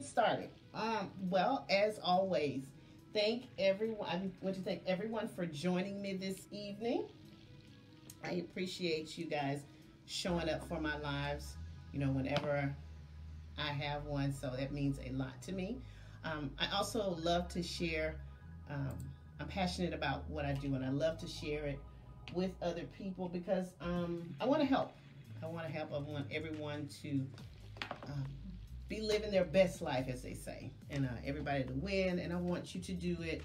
Started. Well, as always, thank everyone. I want to thank everyone for joining me this evening. I appreciate you guys showing up for my lives, whenever I have one. So that means a lot to me. I also love to share. I'm passionate about what I do, and I love to share it with other people because I want to help. I want to help. I want everyone to be living their best life, as they say, and everybody to win. And I want you to do it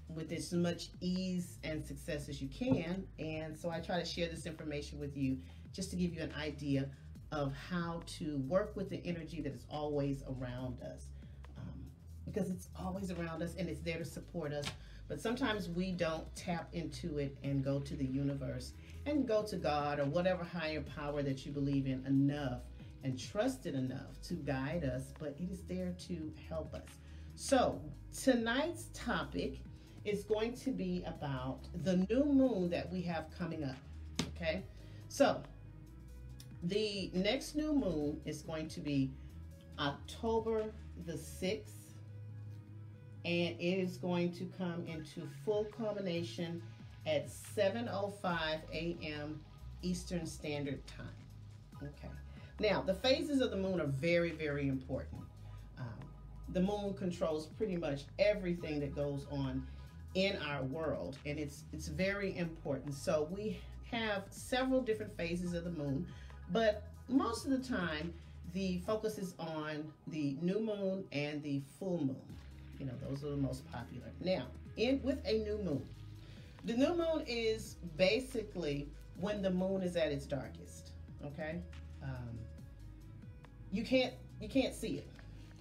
with as much ease and success as you can. And so I try to share this information with you just to give you an idea of how to work with the energy that is always around us. Because it's always around us and it's there to support us. But sometimes we don't tap into it and go to the universe and go to God or whatever higher power that you believe in enough and trust it enough to guide us, but it is there to help us. So tonight's topic is going to be about the new moon that we have coming up, okay? So the next new moon is going to be October the 6th, and it is going to come into full culmination at 7:05 a.m. Eastern Standard Time. Okay. Now, the phases of the moon are very, very important. The moon controls pretty much everything that goes on in our world, and it's very important. So we have several different phases of the moon, but most of the time, the focus is on the new moon and the full moon. Those are the most popular. Now, with a new moon, the new moon is basically when the moon is at its darkest. Okay, you can't see it.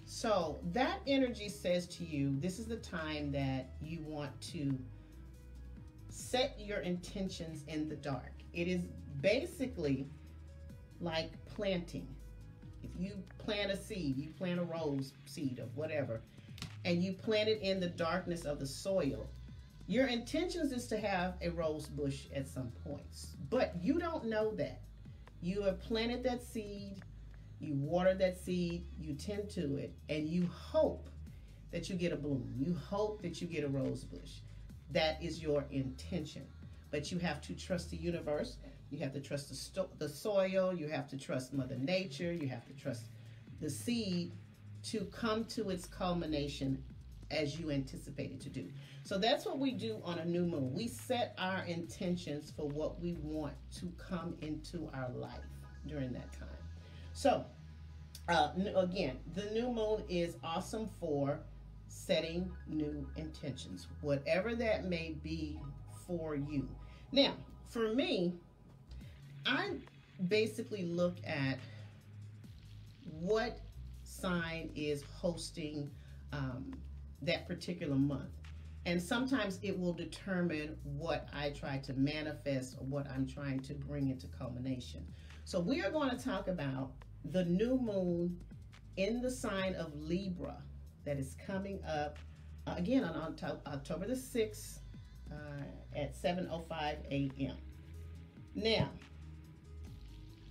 So that energy says to you, this is the time that you want to set your intentions in the dark. It is basically like planting. If you plant a seed, you plant a rose seed of whatever, and you plant it in the darkness of the soil, your intentions is to have a rose bush at some points, but you don't know that. You have planted that seed, you water that seed, you tend to it, and you hope that you get a bloom. You hope that you get a rose bush. That is your intention. But you have to trust the universe. You have to trust the soil. You have to trust Mother Nature. You have to trust the seed to come to its culmination as you anticipate it to do. So that's what we do on a new moon. We set our intentions for what we want to come into our life during that time. So again, the new moon is awesome for setting new intentions, whatever that may be for you. Now, for me, I basically look at what sign is hosting that particular month. And sometimes it will determine what I try to manifest or what I'm trying to bring into culmination. So we are going to talk about the new moon in the sign of Libra that is coming up again on October the 6th at 7:05 a.m. Now,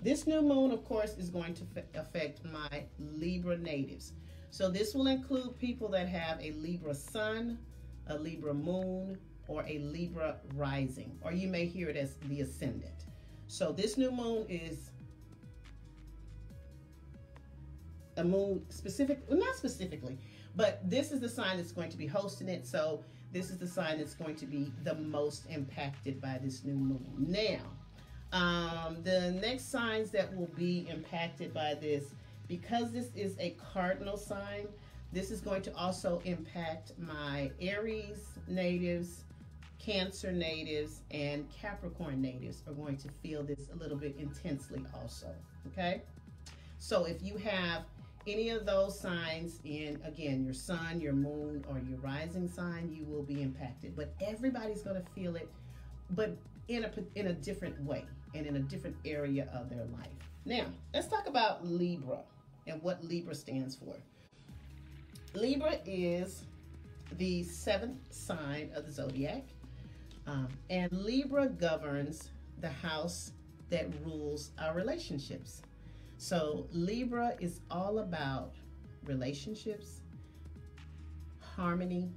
this new moon, of course, is going to affect my Libra natives. So this will include people that have a Libra sun, a Libra moon, or a Libra rising, or you may hear it as the ascendant. So this new moon is a moon specific, well, not specifically, but this is the sign that's going to be hosting it. So this is the sign that's going to be the most impacted by this new moon. Now, the next signs that will be impacted by this, because this is a cardinal sign, this is going to also impact my Aries natives, Cancer natives, and Capricorn natives are going to feel this a little bit intensely also, okay? So if you have any of those signs in, again, your sun, your moon, or your rising sign, you will be impacted. But everybody's going to feel it, but in a different way and in a different area of their life. Now, let's talk about Libra and what Libra stands for. Libra is the 7th sign of the zodiac, and Libra governs the house that rules our relationships. So Libra is all about relationships, harmony.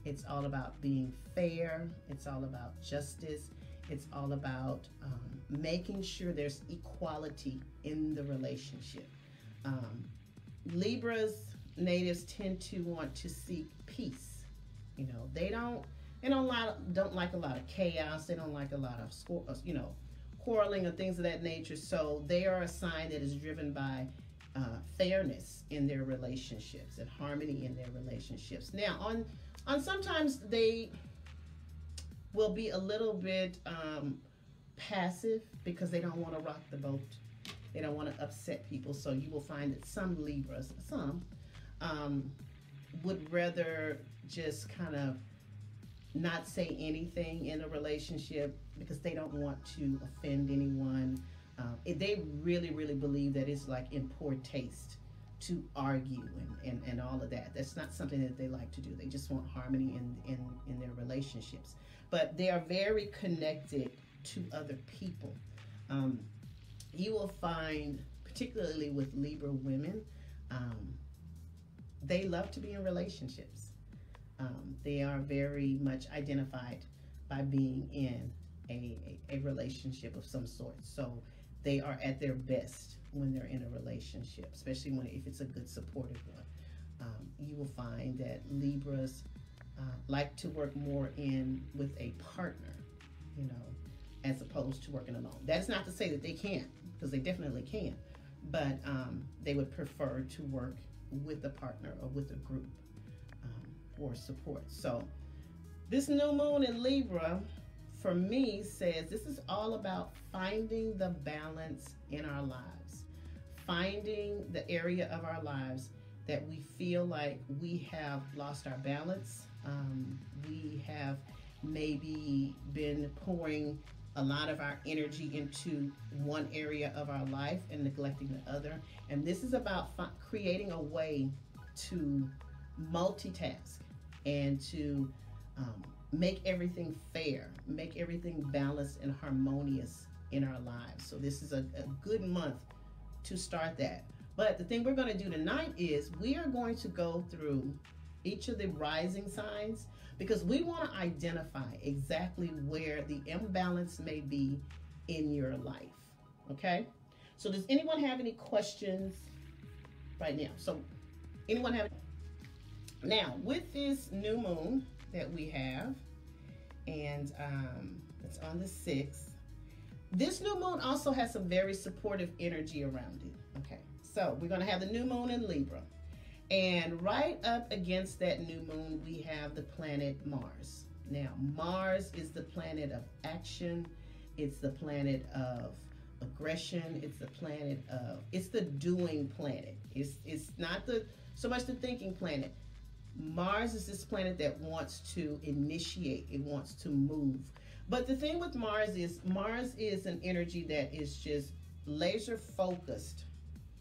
It's all about being fair. It's all about justice. It's all about making sure there's equality in the relationship. Libras natives tend to want to seek peace. You know, they don't like a lot of chaos. They don't like a lot of quarreling or things of that nature. So they are a sign that is driven by fairness in their relationships and harmony in their relationships. Now, on sometimes they will be a little bit passive because they don't want to rock the boat. They don't want to upset people. So you will find that some Libras, would rather just kind of not say anything in a relationship because they don't want to offend anyone. They really, really believe that it's like in poor taste to argue and all of that. That's not something that they like to do. They just want harmony in their relationships. But they are very connected to other people. You will find, particularly with Libra women, they love to be in relationships. They are very much identified by being in a relationship of some sort. So they are at their best when they're in a relationship, especially if it's a good supportive one. You will find that Libras like to work more with a partner, as opposed to working alone. That's not to say that they can't, because they definitely can, but they would prefer to work with a partner or with a group for support. So this new moon in Libra, for me, says this is all about finding the balance in our lives, finding the area of our lives that we feel like we have lost our balance. We have maybe been pouring a lot of our energy into one area of our life and neglecting the other. And this is about creating a way to multitask and to make everything fair, make everything balanced and harmonious in our lives. So this is a good month to start that. But the thing we're going to do tonight is we are going to go through each of the rising signs, because we want to identify exactly where the imbalance may be in your life. Okay? So does anyone have any questions right now? So anyone have? Now, with this new moon that we have, and it's on the 6th, this new moon also has some very supportive energy around it. Okay, so we're going to have the new moon in Libra. And right up against that new moon, we have the planet Mars. Now, Mars is the planet of action. It's the planet of aggression. It's the doing planet. It's not so much the thinking planet. Mars is this planet that wants to initiate. It wants to move. But the thing with Mars is an energy that is just laser focused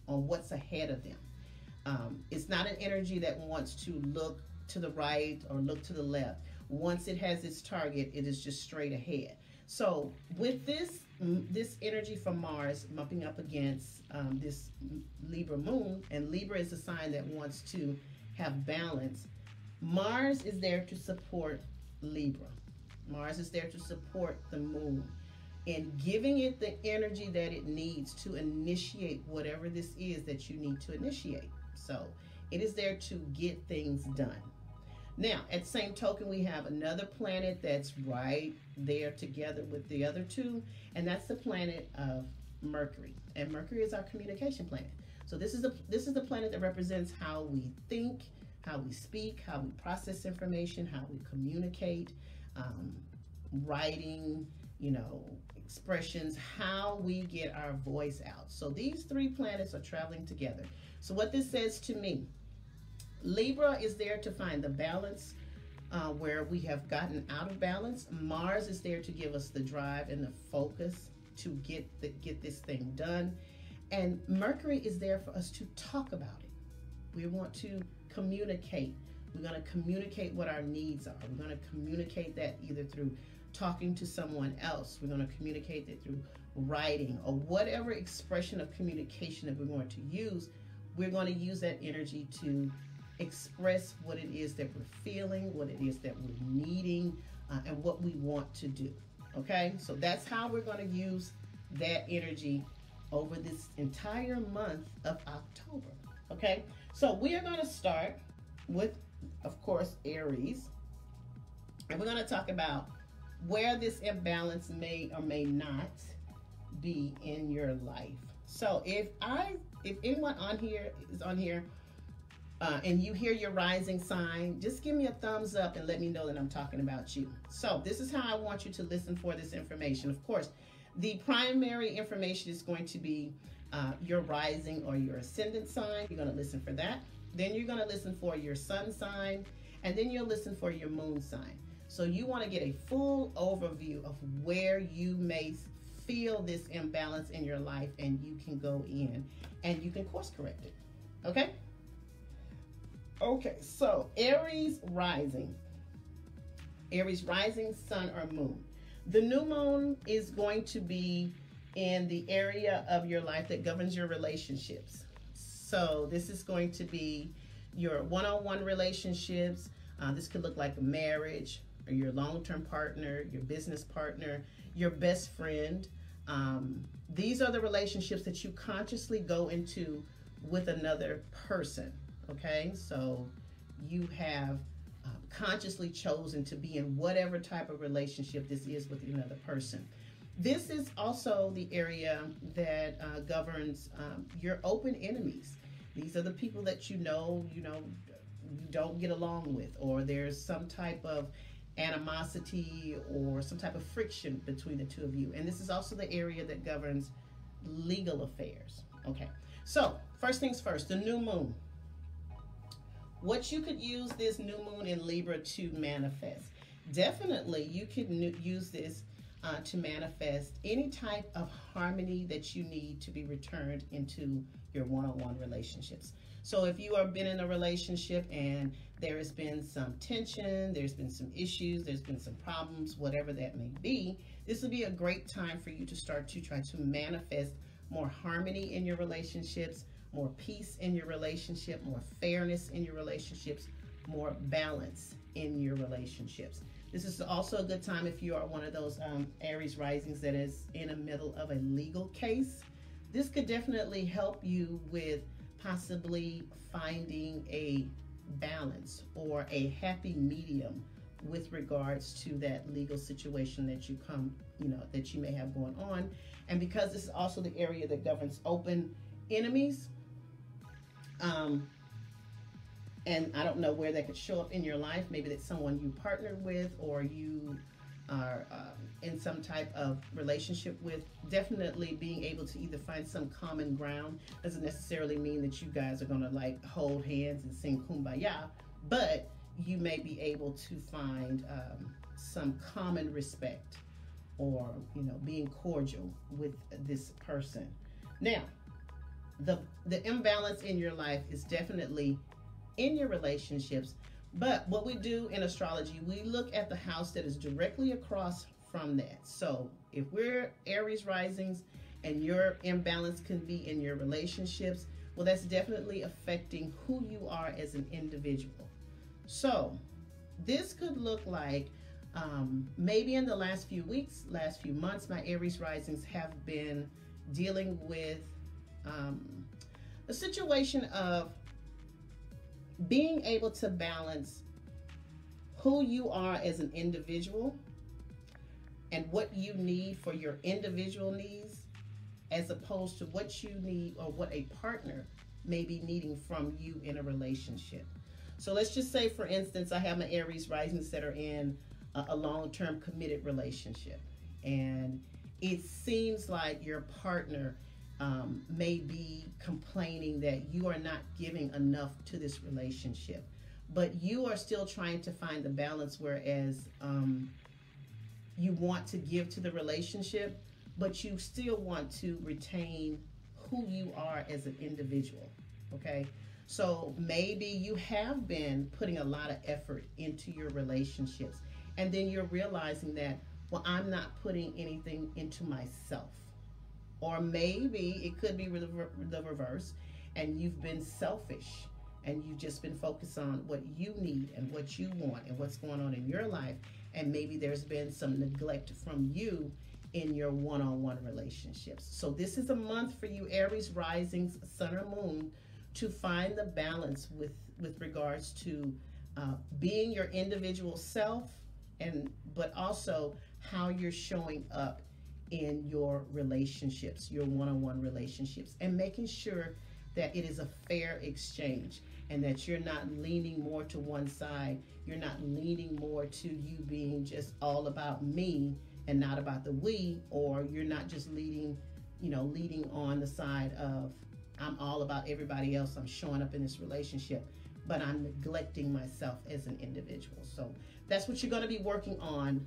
on what's ahead of them. It's not an energy that wants to look to the right or look to the left. Once it has its target, it is just straight ahead. So with this energy from Mars bumping up against this Libra moon, and Libra is a sign that wants to have balance, Mars is there to support Libra. Mars is there to support the moon and giving it the energy that it needs to initiate whatever this is that you need to initiate. So it is there to get things done. Now, at the same token, we have another planet that's right there together with the other two, and that's the planet of Mercury. And Mercury is our communication planet. So this is the planet that represents how we think, how we speak, how we process information, how we communicate, writing, expressions, how we get our voice out. So these three planets are traveling together. So what this says to me, Libra is there to find the balance where we have gotten out of balance. Mars is there to give us the drive and the focus to get this thing done. And Mercury is there for us to talk about it. We want to communicate. We're going to communicate what our needs are. We're going to communicate that either through talking to someone else. We're going to communicate that through writing or whatever expression of communication that we're going to use. we're going to use that energy to express what it is that we're feeling, what it is that we're needing, and what we want to do. Okay, so that's how we're going to use that energy over this entire month of October. Okay, so we are going to start with, of course, Aries, and we're going to talk about where this imbalance may or may not be in your life. So if anyone on here is on here and you hear your rising sign, just give me a thumbs up and let me know that I'm talking about you. So this is how I want you to listen for this information. Of course, the primary information is going to be your rising or your ascendant sign. You're going to listen for that. Then you're going to listen for your sun sign, and then you'll listen for your moon sign. So you want to get a full overview of where you may feel this imbalance in your life, and you can go in and you can course correct it. Okay? Okay, so Aries rising. Aries rising, sun or moon. The new moon is going to be in the area of your life that governs your relationships. So this is going to be your one-on-one relationships. This could look like a marriage, or your long-term partner, your business partner, your best friend. These are the relationships that you consciously go into with another person. Okay, so you have consciously chosen to be in whatever type of relationship this is with another person. This is also the area that governs your open enemies. These are the people that you don't get along with, or there's some type of animosity or some type of friction between the two of you. And this is also the area that governs legal affairs. Okay, so first things first, the new moon. What you could use this new moon in Libra to manifest. Definitely you could use this to manifest any type of harmony that you need to be returned into your one-on-one relationships. So if you have been in a relationship and there has been some tension, there's been some issues, there's been some problems, whatever that may be, this would be a great time for you to start to try to manifest more harmony in your relationships, more peace in your relationship, more fairness in your relationships, more balance in your relationships. This is also a good time if you are one of those Aries risings that is in the middle of a legal case. This could definitely help you with possibly finding a balance or a happy medium with regards to that legal situation that that you may have going on. And because this is also the area that governs open enemies, and I don't know where that could show up in your life. Maybe that's someone you partnered with, or you are in some type of relationship with. Definitely being able to either find some common ground doesn't necessarily mean that you guys are going to like hold hands and sing kumbaya, but you may be able to find some common respect, or being cordial with this person. Now, the imbalance in your life is definitely in your relationships, but what we do in astrology, we look at the house that is directly across from that. So if we're Aries risings and your imbalance can be in your relationships, well, that's definitely affecting who you are as an individual. So this could look like maybe in the last few weeks, last few months, my Aries risings have been dealing with a situation of being able to balance who you are as an individual and what you need for your individual needs, as opposed to what you need or what a partner may be needing from you in a relationship. So let's just say, for instance, I have my Aries risings that are in a long-term committed relationship, and it seems like your partner may be complaining that you are not giving enough to this relationship, but you are still trying to find the balance, whereas you want to give to the relationship, but you still want to retain who you are as an individual. Okay, so maybe you have been putting a lot of effort into your relationships, and then you're realizing that, well, I'm not putting anything into myself. Or maybe it could be the reverse, and you've been selfish, and you've just been focused on what you need and what you want and what's going on in your life. And maybe there's been some neglect from you in your one-on-one relationships. So this is a month for you Aries risings, sun or moon, to find the balance with regards to being your individual self, but also how you're showing up in your relationships, your one-on-one relationships, and making sure that it is a fair exchange, and that you're not leaning more to one side. You're not leaning more to you being just all about me and not about the we, or you're not just leading on the side of I'm all about everybody else. I'm showing up in this relationship, but I'm neglecting myself as an individual. So that's what you're going to be working on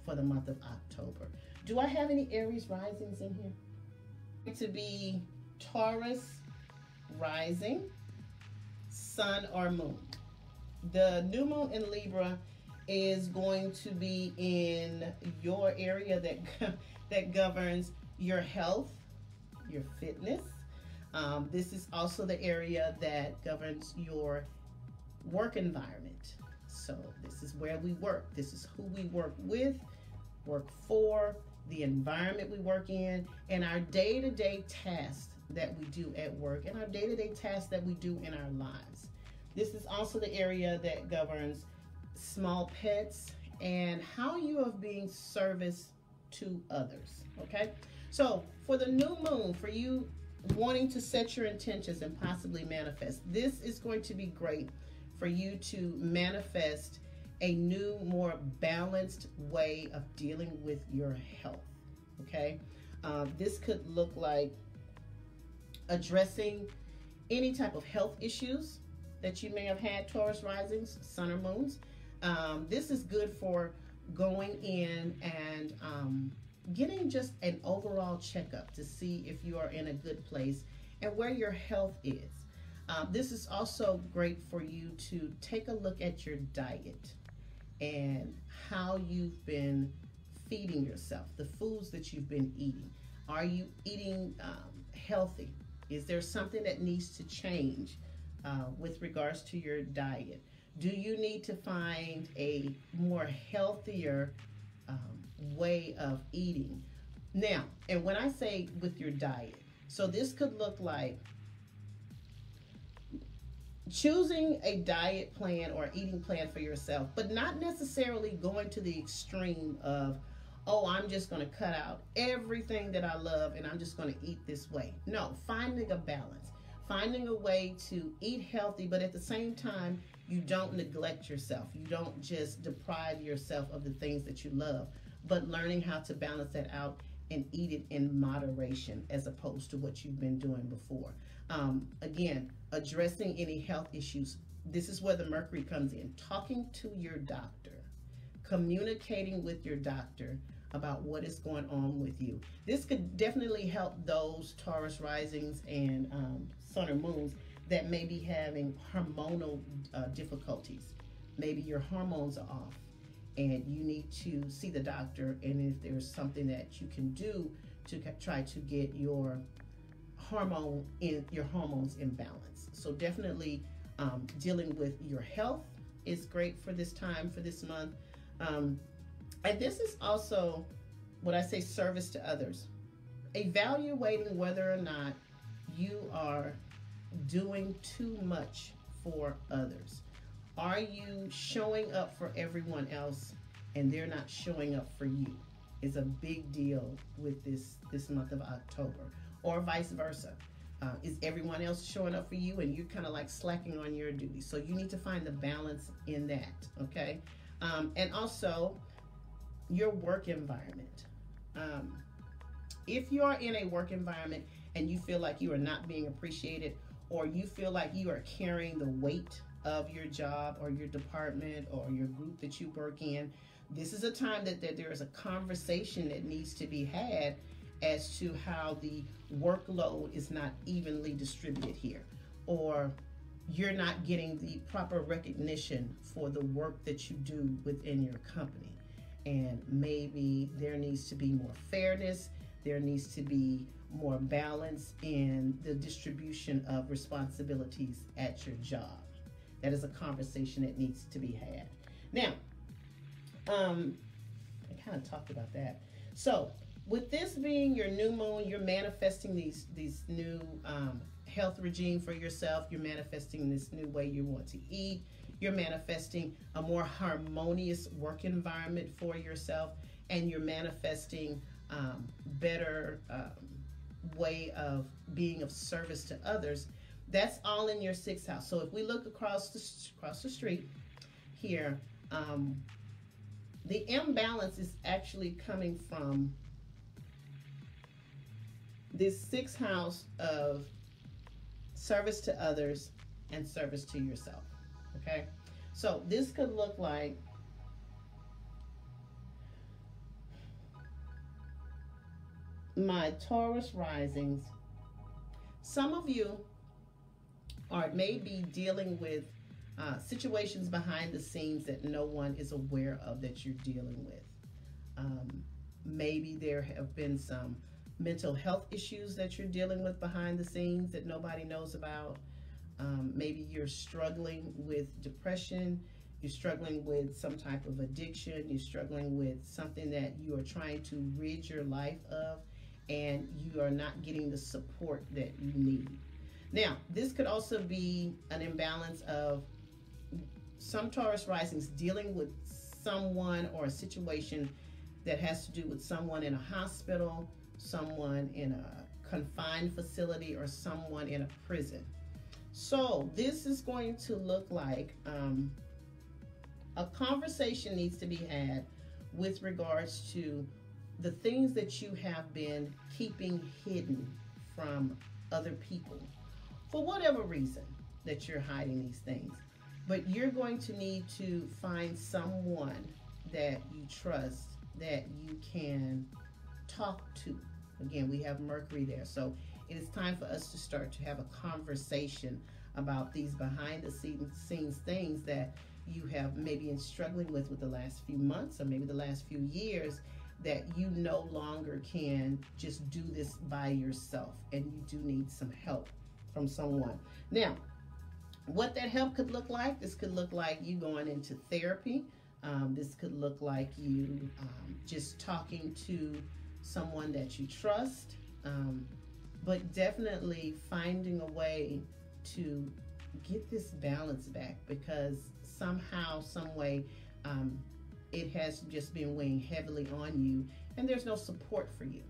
for the month of October. Do I have any Aries risings in here? To be Taurus rising, sun or moon. The new moon in Libra is going to be in your area that governs your health, your fitness. This is also the area that governs your work environment. So this is where we work. This is who we work with, work for, the environment we work in, and our day-to-day tasks that we do at work, and our day-to-day tasks that we do in our lives. This is also the area that governs small pets and how you are being service to others. Okay, so for the new moon, for you wanting to set your intentions and possibly manifest, this is going to be great for you to manifest a new, more balanced way of dealing with your health. Okay, this could look like addressing any type of health issues that you may have had, Taurus risings, sun or moons. This is good for going in and getting just an overall checkup to see if you are in a good place and where your health is. This is also great for you to take a look at your diet and how you've been feeding yourself, the foods that you've been eating. Are you eating healthy? Is there something that needs to change with regards to your diet? Do you need to find a more healthier way of eating? Now, and when I say with your diet, so this could look like choosing a diet plan or eating plan for yourself, but not necessarily going to the extreme of, oh, I'm just going to cut out everything that I love and I'm just going to eat this way. No, finding a balance, finding a way to eat healthy, but at the same time, you don't neglect yourself. You don't just deprive yourself of the things that you love, but learning how to balance that out and eat it in moderation as opposed to what you've been doing before. Again, addressing any health issues. This is where the Mercury comes in. Talking to your doctor, communicating with your doctor about what is going on with you. This could definitely help those Taurus risings and sun or moons that may be having hormonal difficulties. Maybe your hormones are off and you need to see the doctor, and if there's something that you can do to try to get your hormones in balance. So definitely dealing with your health is great for this time, for this month. And this is also what I say, service to others. Evaluating whether or not you are doing too much for others. Are you showing up for everyone else and they're not showing up for you? Is a big deal with this month of October, or vice versa. Is everyone else showing up for you and you're kind of like slacking on your duties? So you need to find the balance in that, okay? And also your work environment. If you are in a work environment and you feel like you are not being appreciated, or you feel like you are carrying the weight of your job or your department or your group that you work in, this is a time that there is a conversation that needs to be had as to how the workload is not evenly distributed here, or you're not getting the proper recognition for the work that you do within your company. And maybe there needs to be more fairness. There needs to be more balance in the distribution of responsibilities at your job. That is a conversation that needs to be had. Now, I kind of talked about that. So, with this being your new moon, you're manifesting these new health regime for yourself. You're manifesting this new way you want to eat. You're manifesting a more harmonious work environment for yourself, and you're manifesting better way of being of service to others. That's all in your sixth house. So if we look across the street here, the imbalance is actually coming from this sixth house of service to others and service to yourself. Okay, so this could look like my Taurus risings. Some of you are maybe dealing with situations behind the scenes that no one is aware of that you're dealing with. Maybe there have been some mental health issues that you're dealing with behind the scenes that nobody knows about. Maybe you're struggling with depression, you're struggling with some type of addiction, you're struggling with something that you are trying to rid your life of, and you are not getting the support that you need. Now, this could also be an imbalance of some Taurus risings dealing with someone or a situation that has to do with someone in a hospital, someone in a confined facility, or someone in a prison. So this is going to look like a conversation needs to be had with regards to the things that you have been keeping hidden from other people for whatever reason that you're hiding these things. But you're going to need to find someone that you trust, that you can talk to. Again, we have Mercury there. So it is time for us to start to have a conversation about these behind the scenes things that you have maybe been struggling with the last few months or maybe the last few years, that you no longer can just do this by yourself and you do need some help from someone. Now, what that help could look like, this could look like you going into therapy. This could look like you just talking to someone that you trust, but definitely finding a way to get this balance back, because somehow, some way, it has just been weighing heavily on you and there's no support for you.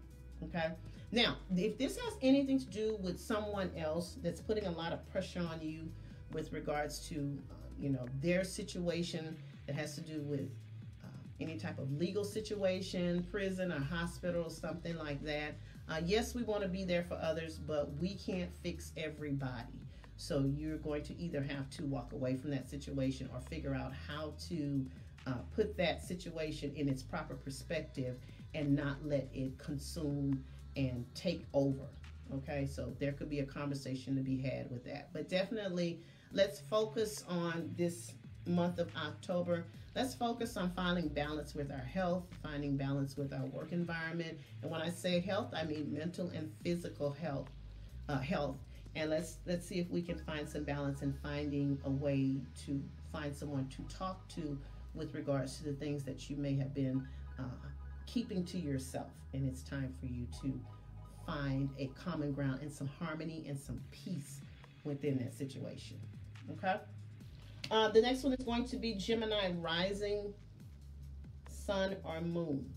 Okay, now if this has anything to do with someone else that's putting a lot of pressure on you with regards to their situation that has to do with any type of legal situation, prison or hospital, something like that, yes, we want to be there for others, but we can't fix everybody. So you're going to either have to walk away from that situation or figure out how to put that situation in its proper perspective and not let it consume and take over. Okay, so there could be a conversation to be had with that. But definitely, let's focus on this month of October. Let's focus on finding balance with our health, finding balance with our work environment. And when I say health, I mean mental and physical health. And let's see if we can find some balance in finding a way to find someone to talk to with regards to the things that you may have been keeping to yourself. And it's time for you to find a common ground and some harmony and some peace within that situation. Okay? The next one is going to be Gemini Rising, Sun or Moon.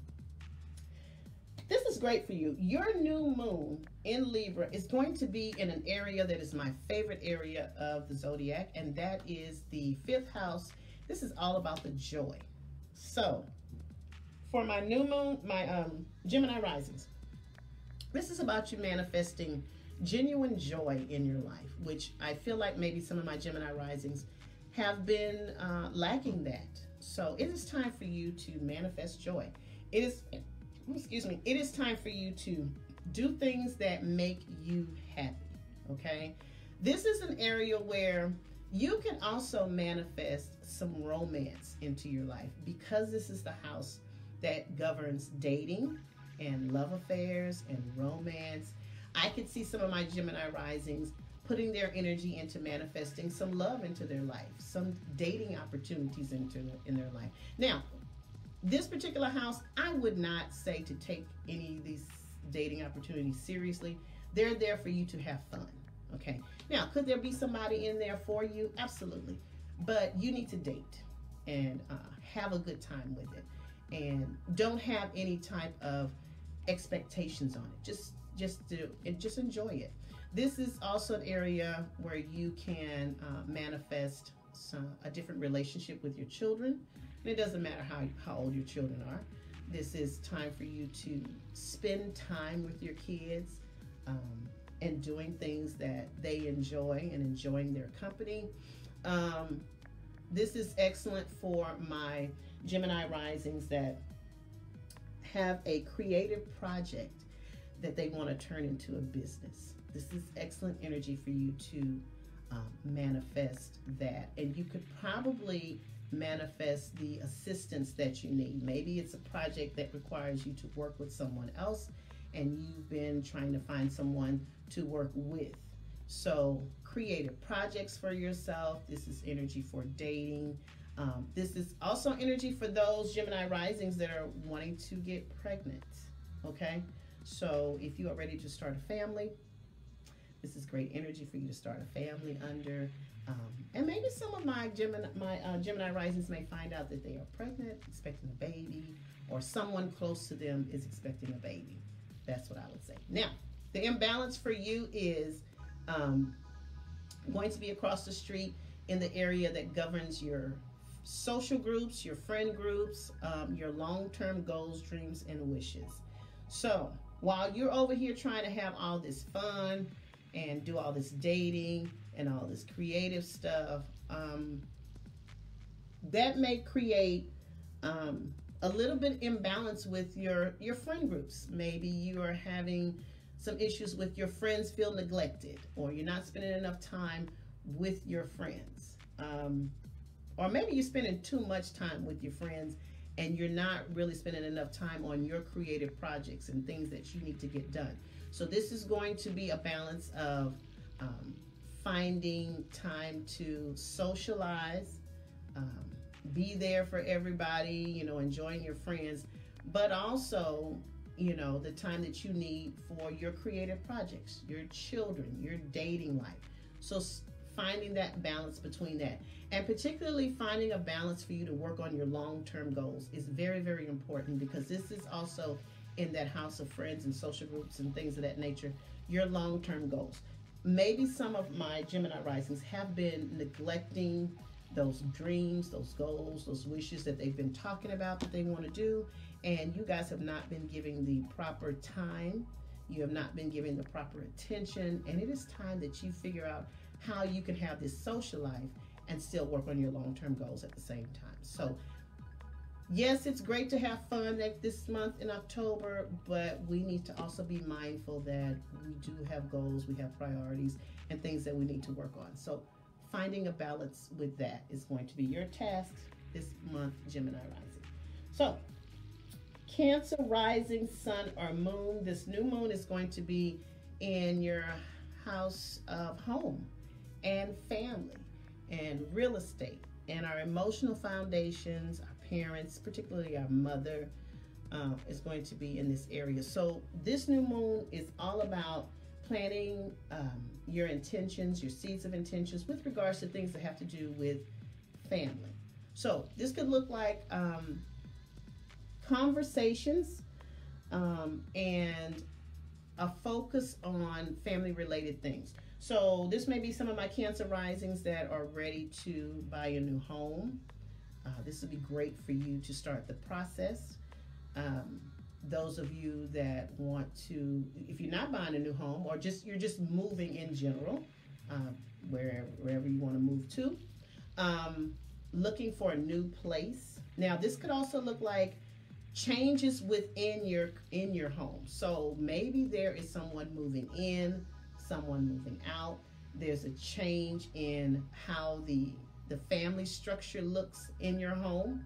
This is great for you. Your new moon in Libra is going to be in an area that is my favorite area of the zodiac, and that is the 5th house. This is all about the joy. So, for my new moon, my Gemini Risings, this is about you manifesting genuine joy in your life, which I feel like maybe some of my Gemini Risings have been lacking that. So it is time for you to manifest joy. It is time for you to do things that make you happy, okay? This is an area where you can also manifest some romance into your life, because this is the house that governs dating and love affairs and romance. I could see some of my Gemini risings putting their energy into manifesting some love into their life, some dating opportunities in their life. Now, this particular house, I would not say to take any of these dating opportunities seriously. They're there for you to have fun. Okay. Now, could there be somebody in there for you? Absolutely. But you need to date and have a good time with it, and don't have any type of expectations on it. Just enjoy it. This is also an area where you can manifest a different relationship with your children. And it doesn't matter how old your children are. This is time for you to spend time with your kids and doing things that they enjoy and enjoying their company. This is excellent for my Gemini risings that have a creative project that they want to turn into a business. This is excellent energy for you to manifest that. And you could probably manifest the assistance that you need. Maybe it's a project that requires you to work with someone else, and you've been trying to find someone to work with. So creative projects for yourself. This is energy for dating. This is also energy for those Gemini risings that are wanting to get pregnant. Okay, so if you are ready to start a family, this is great energy for you to start a family under. And maybe some of my Gemini risings may find out that they are pregnant, expecting a baby, or someone close to them is expecting a baby. That's what I would say. Now, the imbalance for you is going to be across the street in the area that governs your social groups, your friend groups, your long-term goals, dreams, and wishes. So while you're over here trying to have all this fun and do all this dating and all this creative stuff, that may create a little bit imbalance with your friend groups. Maybe you are having some issues with your friends feel neglected, or you're not spending enough time with your friends. Or maybe you're spending too much time with your friends and you're not really spending enough time on your creative projects and things that you need to get done. So this is going to be a balance of finding time to socialize, be there for everybody, you know, enjoying your friends, but also, you know, the time that you need for your creative projects, your children, your dating life. So finding that balance between that, and particularly finding a balance for you to work on your long-term goals is very, very important, because this is also in that house of friends and social groups and things of that nature, your long-term goals. Maybe some of my Gemini risings have been neglecting those dreams, those goals, those wishes that they've been talking about that they want to do, and you guys have not been giving the proper time. You have not been giving the proper attention, and it is time that you figure out how you can have this social life and still work on your long-term goals at the same time. So yes, it's great to have fun this month in October, but we need to also be mindful that we do have goals, we have priorities, and things that we need to work on. So finding a balance with that is going to be your task this month, Gemini rising. So Cancer rising, sun or moon. This new moon is going to be in your house of home and family and real estate and our emotional foundations. Our parents, particularly our mother, is going to be in this area. So this new moon is all about planning your intentions, your seeds of intentions with regards to things that have to do with family. So this could look like conversations and a focus on family related things. So this may be some of my Cancer risings that are ready to buy a new home. This would be great for you to start the process. Those of you that want to, if you're not buying a new home, or you're just moving in general, wherever you want to move to, looking for a new place. Now this could also look like changes within your home. So maybe there is someone moving in, someone moving out. There's a change in how the family structure looks in your home,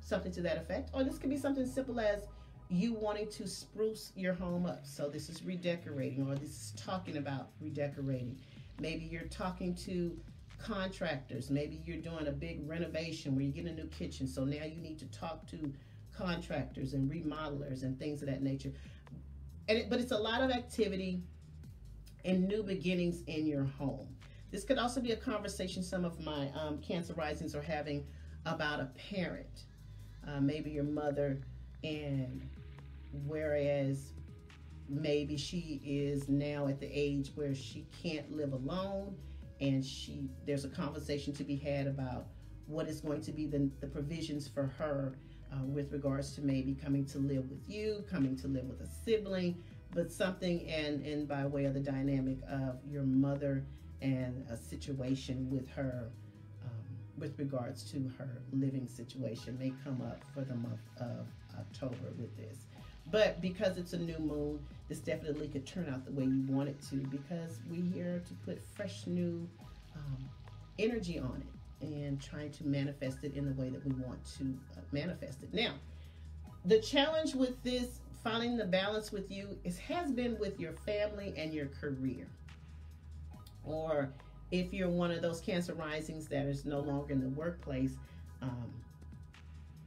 something to that effect. Or this could be something simple as you wanting to spruce your home up. So this is redecorating, or this is talking about redecorating. Maybe you're talking to contractors. Maybe you're doing a big renovation where you get a new kitchen. So now you need to talk to contractors and remodelers and things of that nature. But it's a lot of activity and new beginnings in your home. This could also be a conversation some of my Cancer Risings are having about a parent, maybe your mother, and whereas maybe she is now at the age where she can't live alone, and there's a conversation to be had about what is going to be the provisions for her with regards to maybe coming to live with you, coming to live with a sibling, but something and by way of the dynamic of your mother and a situation with her with regards to her living situation may come up for the month of October with this. But because it's a new moon, this definitely could turn out the way you want it to, because we're here to put fresh new energy on it and trying to manifest it in the way that we want to manifest it. Now, the challenge with this, finding the balance with you, has been with your family and your career. Or if you're one of those Cancer Risings that is no longer in the workplace,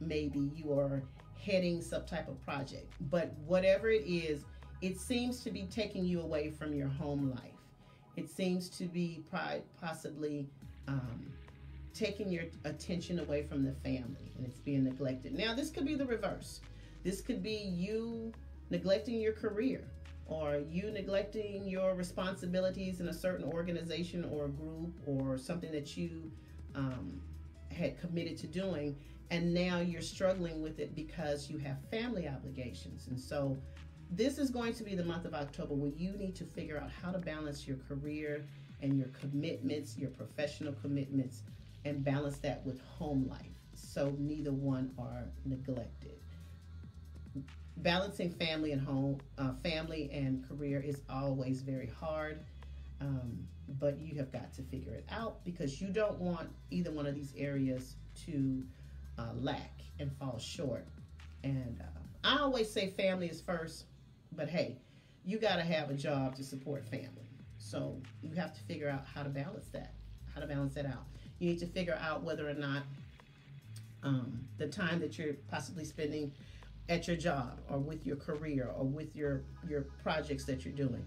maybe you are heading some type of project. But whatever it is, it seems to be taking you away from your home life. It seems to be possibly taking your attention away from the family, and it's being neglected. Now, this could be the reverse. This could be you neglecting your career, or you neglecting your responsibilities in a certain organization or group or something that you had committed to doing, and now you're struggling with it because you have family obligations. And so this is going to be the month of October where you need to figure out how to balance your career and your commitments, your professional commitments, and balance that with home life, so neither one are neglected. Balancing family and home, family and career is always very hard, but you have got to figure it out, because you don't want either one of these areas to lack and fall short. And I always say family is first, but hey, you got to have a job to support family. So you have to figure out how to balance that, out. You need to figure out whether or not the time that you're possibly spending at your job or with your career or with your projects that you're doing,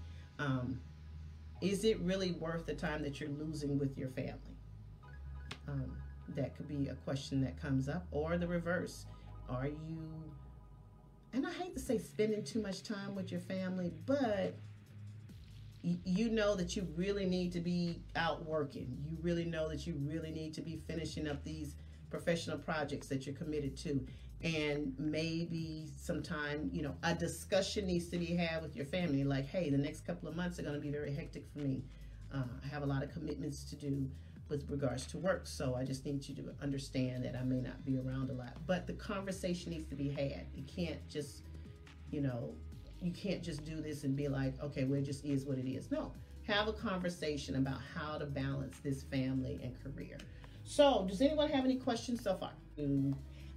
is it really worth the time that you're losing with your family? That could be a question that comes up. Or the reverse, are you, and I hate to say spending too much time with your family, but you know that you really need to be out working. You really know that you really need to be finishing up these professional projects that you're committed to. And maybe sometime, a discussion needs to be had with your family, like, hey, the next couple of months are going to be very hectic for me. I have a lot of commitments to do with regards to work, so I just need you to understand that I may not be around a lot. But the conversation needs to be had. You can't just, you can't just do this and be like, okay, well, it just is what it is. No, have a conversation about how to balance this family and career. So, does anyone have any questions so far?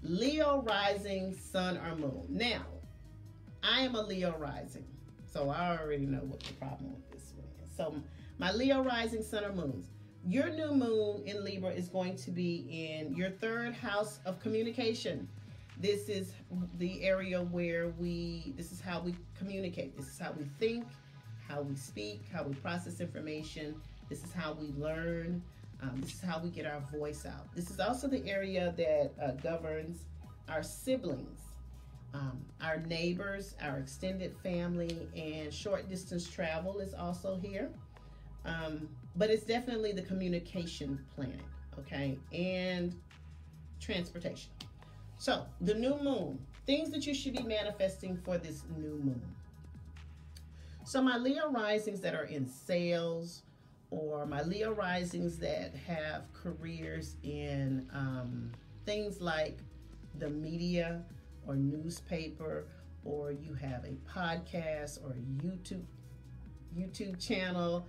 Leo Rising, Sun, or Moon. Now, I am a Leo Rising, so I already know what the problem with this one is. So, my Leo Rising, Sun, or Moons. Your new moon in Libra is going to be in your third house of communication. This is the area where this is how we communicate. This is how we think, how we speak, how we process information. This is how we learn. This is how we get our voice out. This is also the area that governs our siblings, our neighbors, our extended family, and short distance travel is also here. But it's definitely the communication planet, okay, and transportation. So the new moon, things that you should be manifesting for this new moon. So my Leo risings that are in sales, or my Leo risings that have careers in things like the media or newspaper, or you have a podcast or a YouTube channel,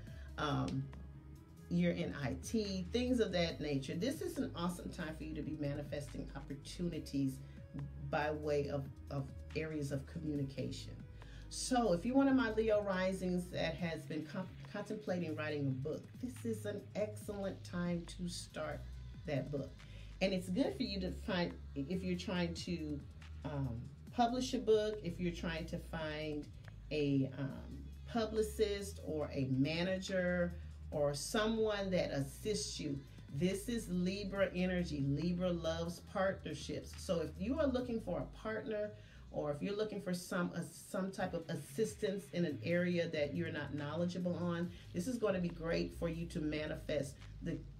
you're in IT, things of that nature. This is an awesome time for you to be manifesting opportunities by way of areas of communication. So if you're one of my Leo risings that has been contemplating writing a book, this is an excellent time to start that book. And it's good for you to find, if you're trying to publish a book, if you're trying to find a publicist or a manager or someone that assists you. This is Libra energy. Libra loves partnerships. So if you are looking for a partner, or if you're looking for some type of assistance in an area that you're not knowledgeable on, this is going to be great for you to manifest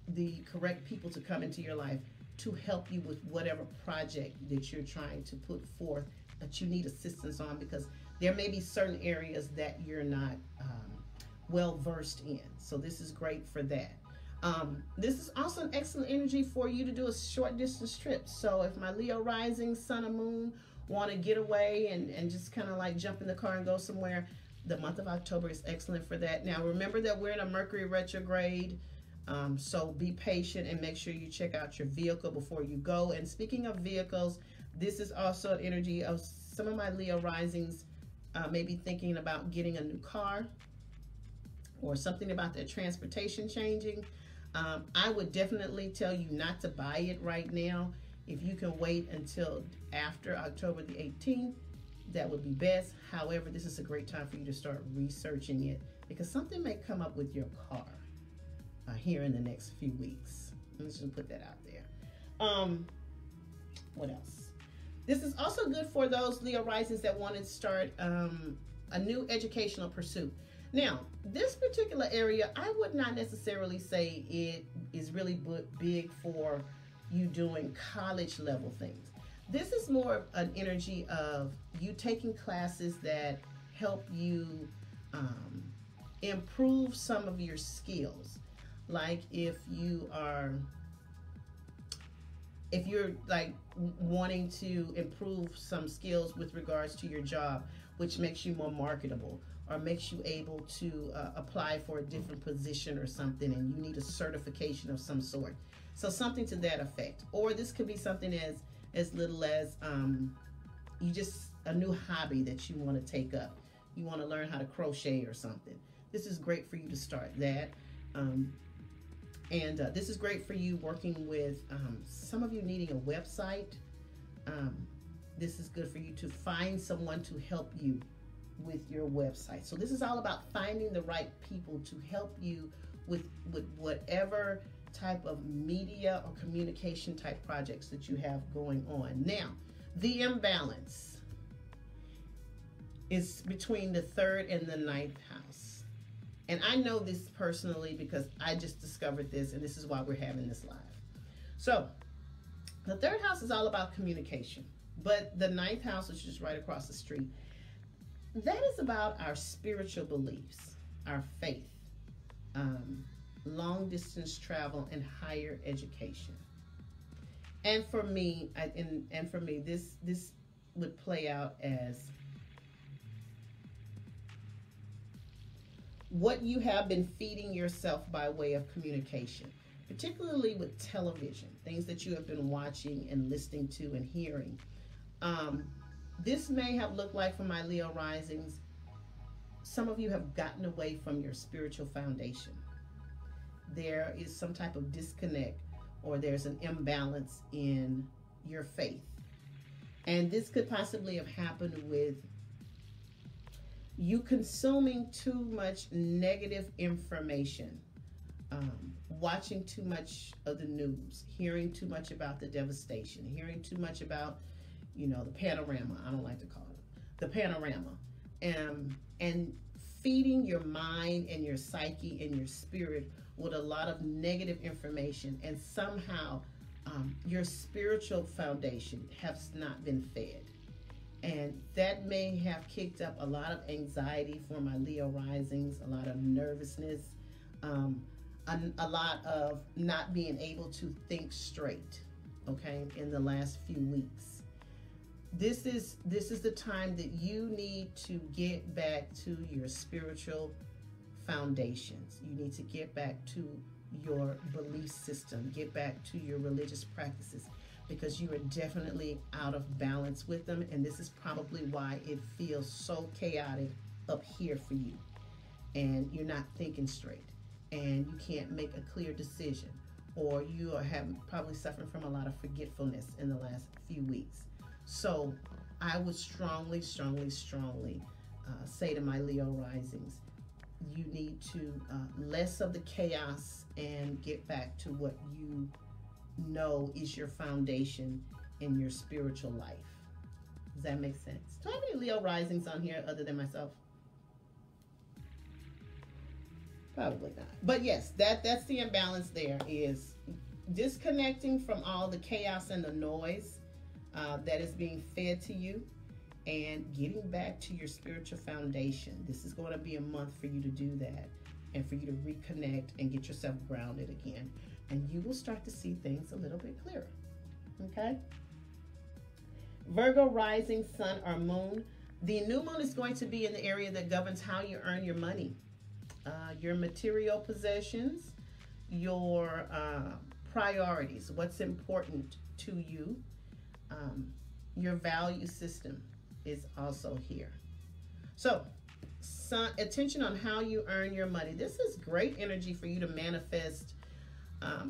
the correct people to come into your life to help you with whatever project that you're trying to put forth that you need assistance on, because there may be certain areas that you're not well versed in. So this is great for that. This is also an excellent energy for you to do a short distance trip. So if my Leo rising, sun and moon want to get away and just kind of like jump in the car and go somewhere, the month of October is excellent for that. Now remember that we're in a Mercury retrograde, so be patient and make sure you check out your vehicle before you go. And speaking of vehicles, this is also an energy of some of my Leo risings maybe thinking about getting a new car or something about their transportation changing. I would definitely tell you not to buy it right now. If you can wait until after October the 18th, that would be best. However, this is a great time for you to start researching it, because something may come up with your car here in the next few weeks. I'm just gonna put that out there. What else? This is also good for those Leo risings that want to start a new educational pursuit. Now, this particular area, I would not necessarily say it is really big for you doing college level things. This is more of an energy of you taking classes that help you improve some of your skills. Like if you're like wanting to improve some skills with regards to your job, which makes you more marketable or makes you able to apply for a different position or something, and you need a certification of some sort. So something to that effect. Or this could be something as little as you just a new hobby that you want to take up. You want to learn how to crochet or something. This is great for you to start that. And this is great for you working with some of you needing a website. This is good for you to find someone to help you with your website. So this is all about finding the right people to help you with whatever type of media or communication type projects that you have going on. Now, the imbalance is between the 3rd and the 9th house. And I know this personally because I just discovered this, and this is why we're having this live. So, the 3rd house is all about communication, but the 9th house, which is right across the street, that is about our spiritual beliefs, our faith, long distance travel, and higher education. And for me, this would play out as what you have been feeding yourself by way of communication, particularly with television, things that you have been watching and listening to and hearing. This may have looked like for my Leo risings, some of you have gotten away from your spiritual foundation. There is some type of disconnect, or there's an imbalance in your faith. And this could possibly have happened with you consuming too much negative information, watching too much of the news, hearing too much about the devastation, hearing too much about, the panorama. I don't like to call it the panorama, and feeding your mind and your psyche and your spirit with a lot of negative information, and somehow your spiritual foundation has not been fed. And that may have kicked up a lot of anxiety for my Leo risings, a lot of nervousness, a lot of not being able to think straight, okay, in the last few weeks. This is the time that you need to get back to your spiritual foundations. You need to get back to your belief system, get back to your religious practices, because you are definitely out of balance with them, and this is probably why it feels so chaotic up here for you, and you're not thinking straight, and you can't make a clear decision, or you are probably suffering from a lot of forgetfulness in the last few weeks. So I would strongly say to my Leo risings, you need to less of the chaos and get back to what you know is your foundation in your spiritual life. Does that make sense? Do I have any Leo risings on here other than myself? Probably not. But yes, that's the imbalance there, is disconnecting from all the chaos and the noise that is being fed to you, and getting back to your spiritual foundation. This is going to be a month for you to do that, and for you to reconnect and get yourself grounded again. And you will start to see things a little bit clearer. Okay? Virgo rising, sun or moon. The new moon is going to be in the area that governs how you earn your money, your material possessions, your priorities, what's important to you. Your value system is also here. So, attention on how you earn your money. This is great energy for you to manifest,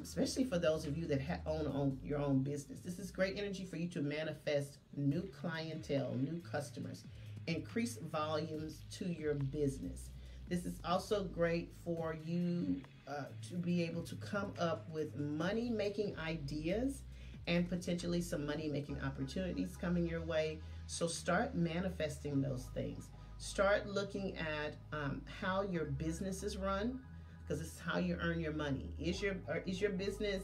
especially for those of you that own your own business. This is great energy for you to manifest new clientele, new customers, increase volumes to your business. This is also great for you to be able to come up with money-making ideas and potentially some money-making opportunities coming your way. So start manifesting those things. Start looking at how your business is run, because it's how you earn your money. Is your business,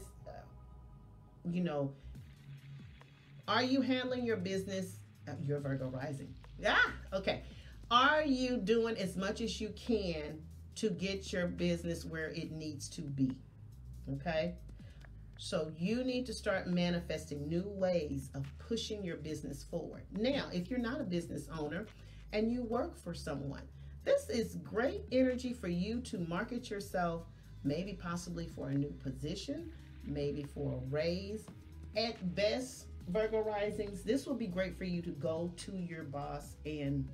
are you handling your business? You're Virgo rising. Okay. Are you doing as much as you can to get your business where it needs to be? Okay. So you need to start manifesting new ways of pushing your business forward. Now, if you're not a business owner and you work for someone, this is great energy for you to market yourself, maybe possibly for a new position, maybe for a raise. At best, Virgo risings, this will be great for you to go to your boss and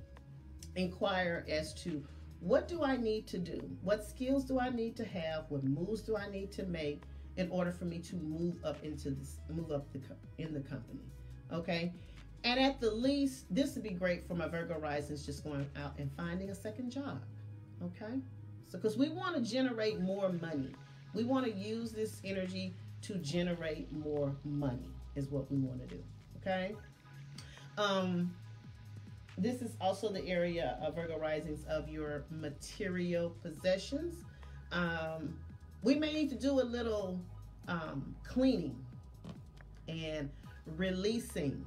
inquire as to, what do I need to do? What skills do I need to have? What moves do I need to make in order for me to move up in the company? Okay. And at the least, this would be great for my Virgo risings, just going out and finding a second job. Okay. So, because we want to generate more money. We want to use this energy to generate more money is what we want to do. Okay. This is also the area of Virgo risings of your material possessions. We may need to do a little cleaning and releasing.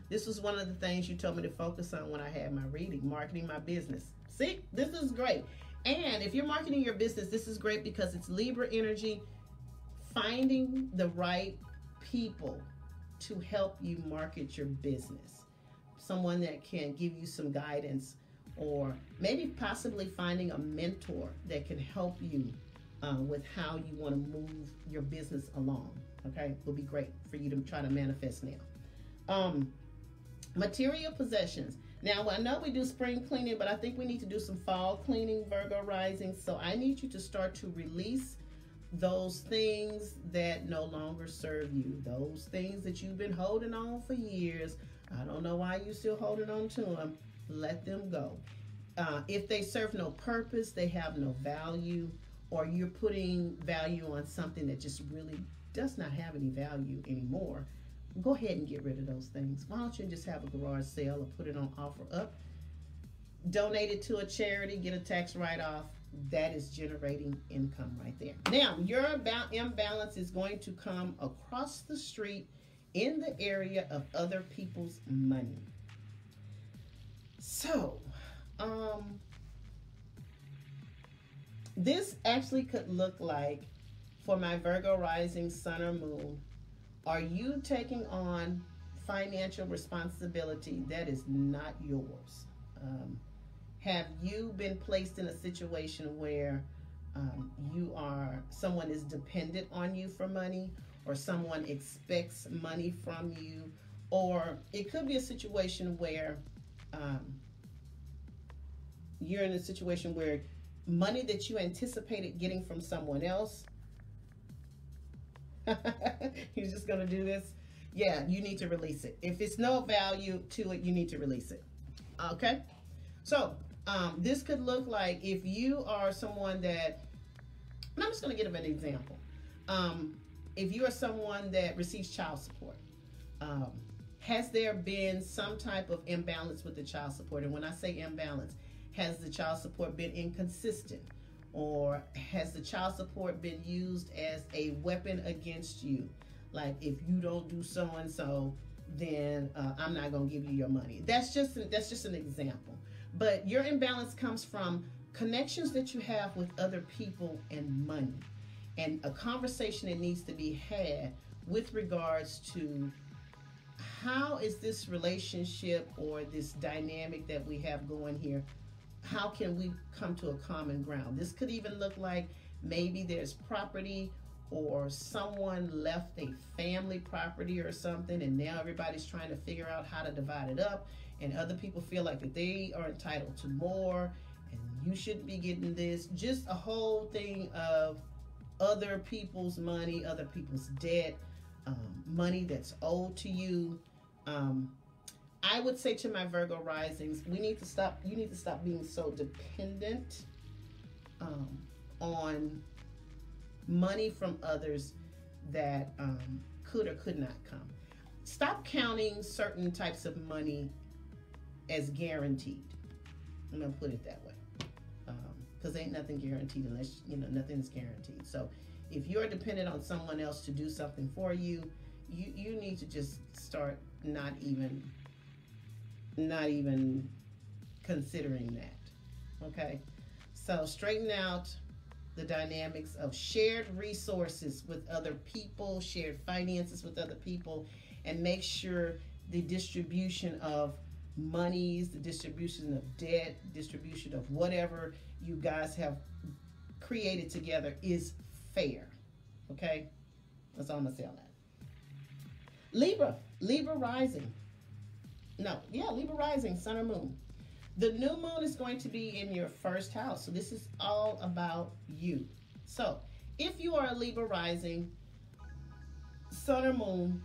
This was one of the things you told me to focus on when I had my reading, marketing my business. See, this is great. And if you're marketing your business, this is great because it's Libra energy, finding the right people to help you market your business. Someone that can give you some guidance, or maybe possibly finding a mentor that can help you with how you want to move your business along. Okay, will be great for you to try to manifest now. Material possessions. Now, I know we do spring cleaning, but I think we need to do some fall cleaning, Virgo rising. So I need you to start to release those things that no longer serve you, those things that you've been holding on for years. I don't know why you're still holding on to them. Let them go. If they serve no purpose, they have no value, or you're putting value on something that just really does not have any value anymore, go ahead and get rid of those things. Why don't you just have a garage sale or put it on offer up? Donate it to a charity, get a tax write-off. That is generating income right there. Now, your imbalance is going to come across the street in the area of other people's money. So, this actually could look like, for my Virgo rising, sun or moon, are you taking on financial responsibility that is not yours? Have you been placed in a situation where someone is dependent on you for money, or someone expects money from you, or it could be a situation where um, you're in a situation where money that you anticipated getting from someone else, you're just going to do this. Yeah, you need to release it. If it's no value to it, you need to release it. Okay? So, this could look like if you are someone that, and I'm just going to give an example. If you are someone that receives child support, has there been some type of imbalance with the child support? And when I say imbalance, has the child support been inconsistent? Or has the child support been used as a weapon against you? Like, if you don't do so and so, then I'm not going to give you your money. That's just an example. But your imbalance comes from connections that you have with other people and money, and a conversation that needs to be had with regards to how is this relationship or this dynamic that we have going here, how can we come to a common ground? This could even look like maybe there's property, or someone left a family property or something, and now everybody's trying to figure out how to divide it up, and other people feel like that they are entitled to more and you shouldn't be getting this. Just a whole thing of other people's money, other people's debt, money that's owed to you. I would say to my Virgo risings, you need to stop being so dependent on money from others that could or could not come. Stop counting certain types of money as guaranteed. I'm gonna put it that way, because ain't nothing guaranteed unless nothing's guaranteed. So if you're dependent on someone else to do something for you, you need to just start not even considering that. Okay, so straighten out the dynamics of shared resources with other people, shared finances with other people, and make sure the distribution of monies, the distribution of debt, distribution of whatever you guys have created together is fair. Okay, that's all I'm gonna say on that. Libra rising. Libra rising, sun or moon. The new moon is going to be in your first house. So this is all about you. So if you are a Libra rising, sun or moon,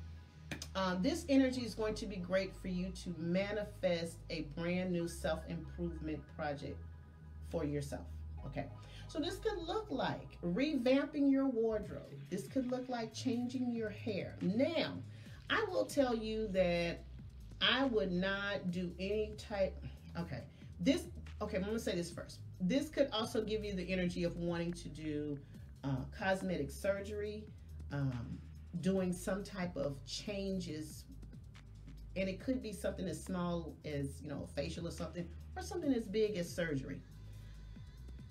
this energy is going to be great for you to manifest a brand new self-improvement project for yourself. Okay. So this could look like revamping your wardrobe. This could look like changing your hair. Now, I will tell you that I would not do any type. I'm going to say this first. This could also give you the energy of wanting to do cosmetic surgery, doing some type of changes, and it could be something as small as, a facial or something as big as surgery.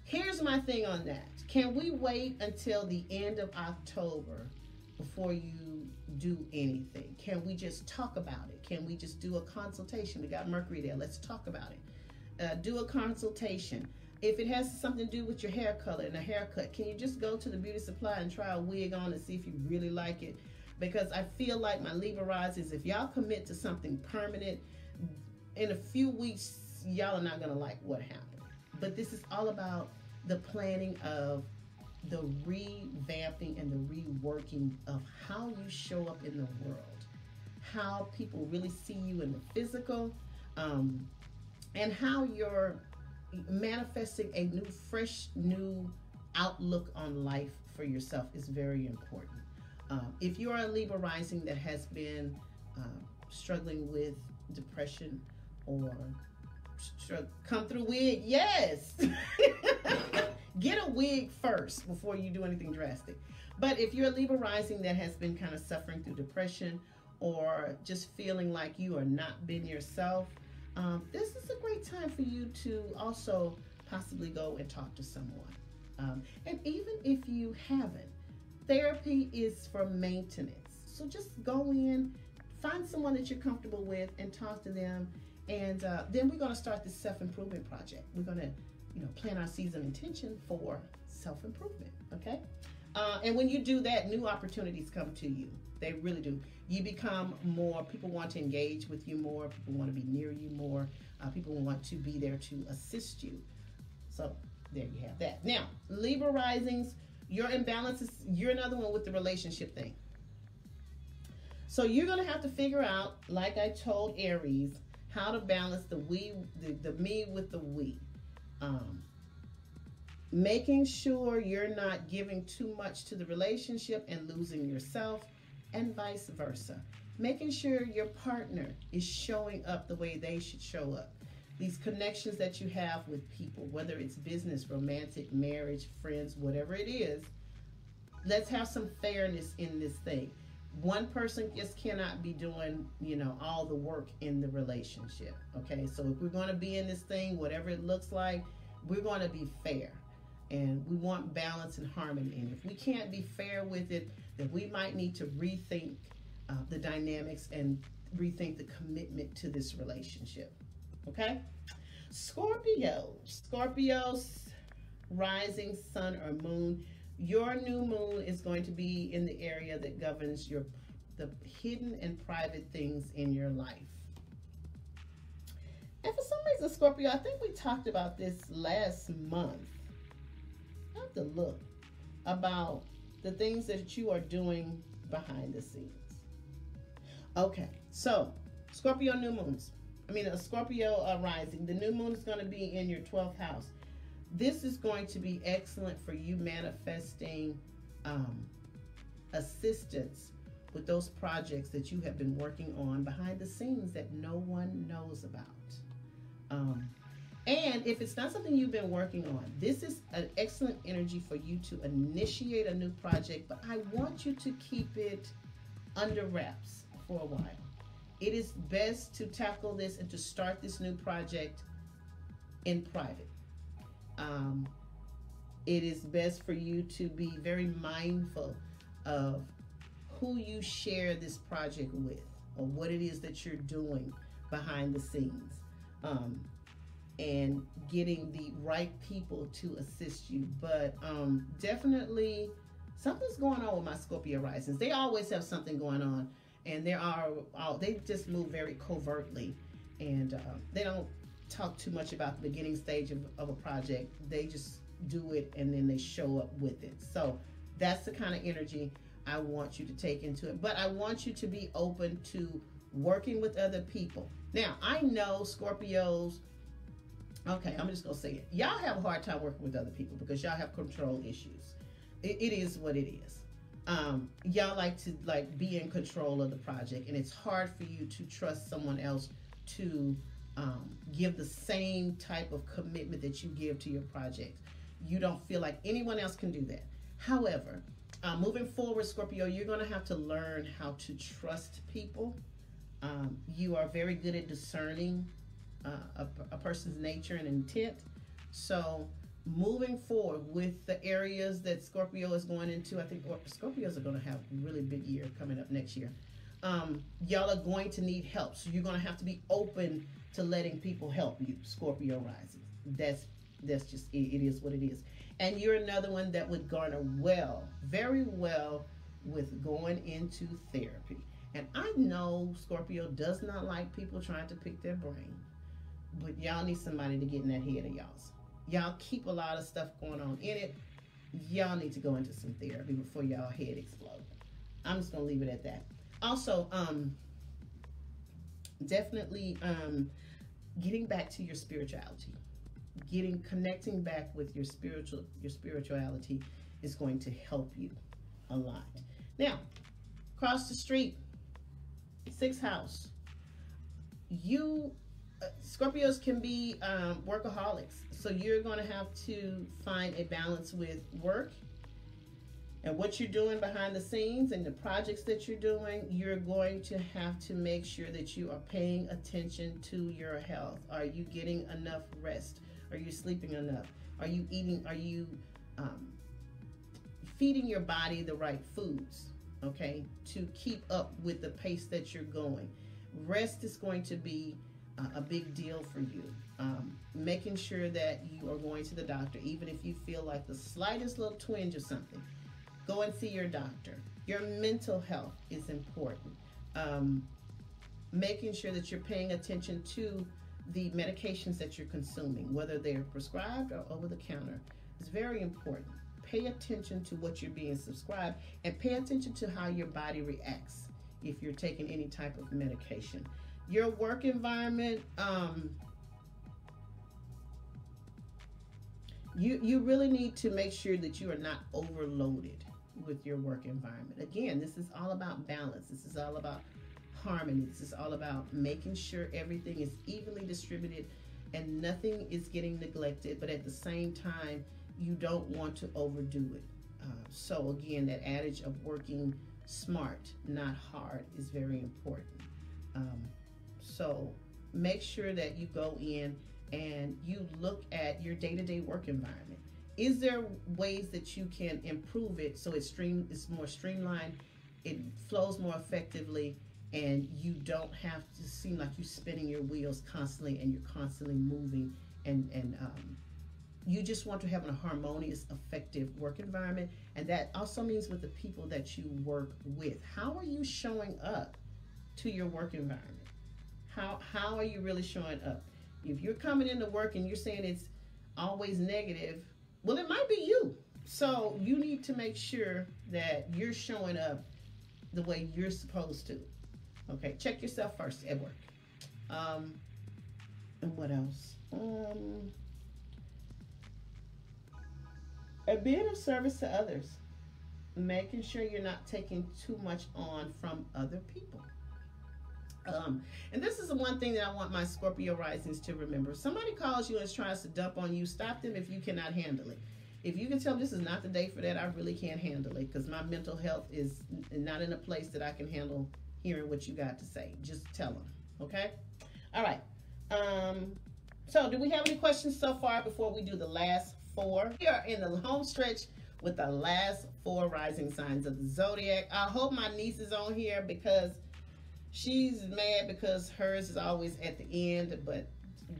Here's my thing on that. Can we wait until the end of October before you do anything? Can we just talk about it? Can we just do a consultation? We got Mercury there. Let's talk about it. Do a consultation. If it has something to do with your hair color and a haircut, can you just go to the beauty supply and try a wig on and see if you really like it? Because I feel like my Libra risings, if y'all commit to something permanent, in a few weeks, y'all are not going to like what happened. But this is all about the planning of the revamping and the reworking of how you show up in the world, how people really see you in the physical, and how you're manifesting a fresh new outlook on life for yourself is very important. If you are a Libra rising that has been struggling with depression or come through wig, yes. Get a wig first before you do anything drastic. But if you're a Libra rising that has been kind of suffering through depression or just feeling like you are not being yourself, this is a great time for you to also possibly go and talk to someone. And even if you haven't, therapy is for maintenance. So just go in, find someone that you're comfortable with and talk to them. And then we're going to start this self-improvement project. We're going to, plant our seeds of intention for self-improvement. Okay. And when you do that, new opportunities come to you. They really do. You become more, people want to engage with you more, people want to be near you more, people want to be there to assist you. So there you have that. Now, Libra risings, your imbalances, you're another one with the relationship thing. So you're going to have to figure out, like I told Aries, how to balance the me with the we. Making sure you're not giving too much to the relationship and losing yourself, and vice versa. Making sure your partner is showing up the way they should show up. These connections that you have with people, whether it's business, romantic, marriage, friends, whatever it is, let's have some fairness in this thing. One person just cannot be doing, all the work in the relationship. Okay, so if we're going to be in this thing, whatever it looks like, we're going to be fair. And we want balance and harmony. And if we can't be fair with it, then we might need to rethink the dynamics and rethink the commitment to this relationship. Okay? Scorpio's rising sun or moon. Your new moon is going to be in the area that governs the hidden and private things in your life. And for some reason, Scorpio, I think we talked about this last month. I have to look about the things that you are doing behind the scenes. Okay, so Scorpio new moons. Scorpio rising. The new moon is going to be in your 12th house. This is going to be excellent for you manifesting assistance with those projects that you have been working on behind the scenes that no one knows about. And if it's not something you've been working on, this is an excellent energy for you to initiate a new project, but I want you to keep it under wraps for a while. It is best to tackle this and to start this new project in private. It is best for you to be very mindful of who you share this project with or what it is that you're doing behind the scenes. And getting the right people to assist you. But definitely something's going on with my Scorpio risings. They always have something going on, and they just move very covertly, and they don't talk too much about the beginning stage of a project. They just do it, and then they show up with it. So that's the kind of energy I want you to take into it. But I want you to be open to working with other people. Now, I know Scorpios, okay, I'm just going to say it. Y'all have a hard time working with other people because y'all have control issues. It is what it is. Y'all like to be in control of the project, and it's hard for you to trust someone else to give the same type of commitment that you give to your project. You don't feel like anyone else can do that. However, moving forward, Scorpio, you're going to have to learn how to trust people. You are very good at discerning a person's nature and intent. So moving forward with the areas that Scorpio is going into, I think Scorpios are going to have a really big year coming up next year. Y'all are going to need help. So you're going to have to be open to letting people help you, Scorpio rising. That's just it. It is what it is. And you're another one that would garner very well with going into therapy. And I know Scorpio does not like people trying to pick their brain, but y'all need somebody to get in that head of y'all's. Y'all keep a lot of stuff going on in it. Y'all need to go into some therapy before y'all head explode. I'm just gonna leave it at that. Also, definitely getting back to your spirituality, connecting back with your spirituality is going to help you a lot. Now, across the street, 6th house. Scorpios can be workaholics, so you're going to have to find a balance with work and what you're doing behind the scenes and the projects that you're doing. You're going to have to make sure that you are paying attention to your health. Are you getting enough rest? Are you sleeping enough? Are you eating? Are you feeding your body the right foods? Okay, to keep up with the pace that you're going. Rest is going to be a big deal for you. Making sure that you are going to the doctor, even if you feel like the slightest little twinge or something. Go and see your doctor. Your mental health is important. Making sure that you're paying attention to the medications that you're consuming, whether they're prescribed or over the counter, is very important. Pay attention to what you're being subscribed, and pay attention to how your body reacts if you're taking any type of medication. Your work environment, you really need to make sure that you are not overloaded with your work environment. Again, this is all about balance. This is all about harmony. This is all about making sure everything is evenly distributed and nothing is getting neglected, but at the same time, you don't want to overdo it. So again, that adage of working smart, not hard, is very important. So make sure that you go in and you look at your day-to-day work environment. Is there ways that you can improve it so it's more streamlined, it flows more effectively, and you don't have to seem like you're spinning your wheels constantly and you're constantly moving, and you just want to have a harmonious, effective work environment. And that also means with the people that you work with. How are you showing up to your work environment? How are you really showing up? If you're coming into work and you're saying it's always negative, well, it might be you. So you need to make sure that you're showing up the way you're supposed to. Okay, check yourself first at work. And what else? Being of service to others. Making sure you're not taking too much on from other people. And this is the one thing that I want my Scorpio risings to remember. If somebody calls you and is trying to dump on you, stop them if you cannot handle it. If you can tell them this is not the day for that, I really can't handle it because my mental health is not in a place that I can handle hearing what you got to say. Just tell them, okay? All right. So do we have any questions so far before we do the last four? We are in the home stretch with the last four rising signs of the zodiac. I hope my niece is on here because she's mad because hers is always at the end, but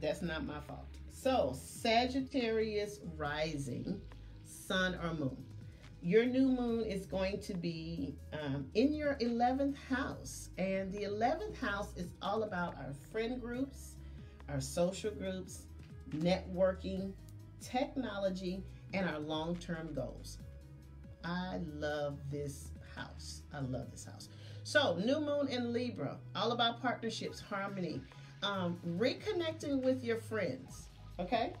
that's not my fault. So, Sagittarius Rising, Sun or Moon. Your new moon is going to be in your 11th house. And the 11th house is all about our friend groups, our social groups, networking, technology, and our long-term goals. I love this house. I love this house. So, new moon in Libra, all about partnerships, harmony, reconnecting with your friends, okay?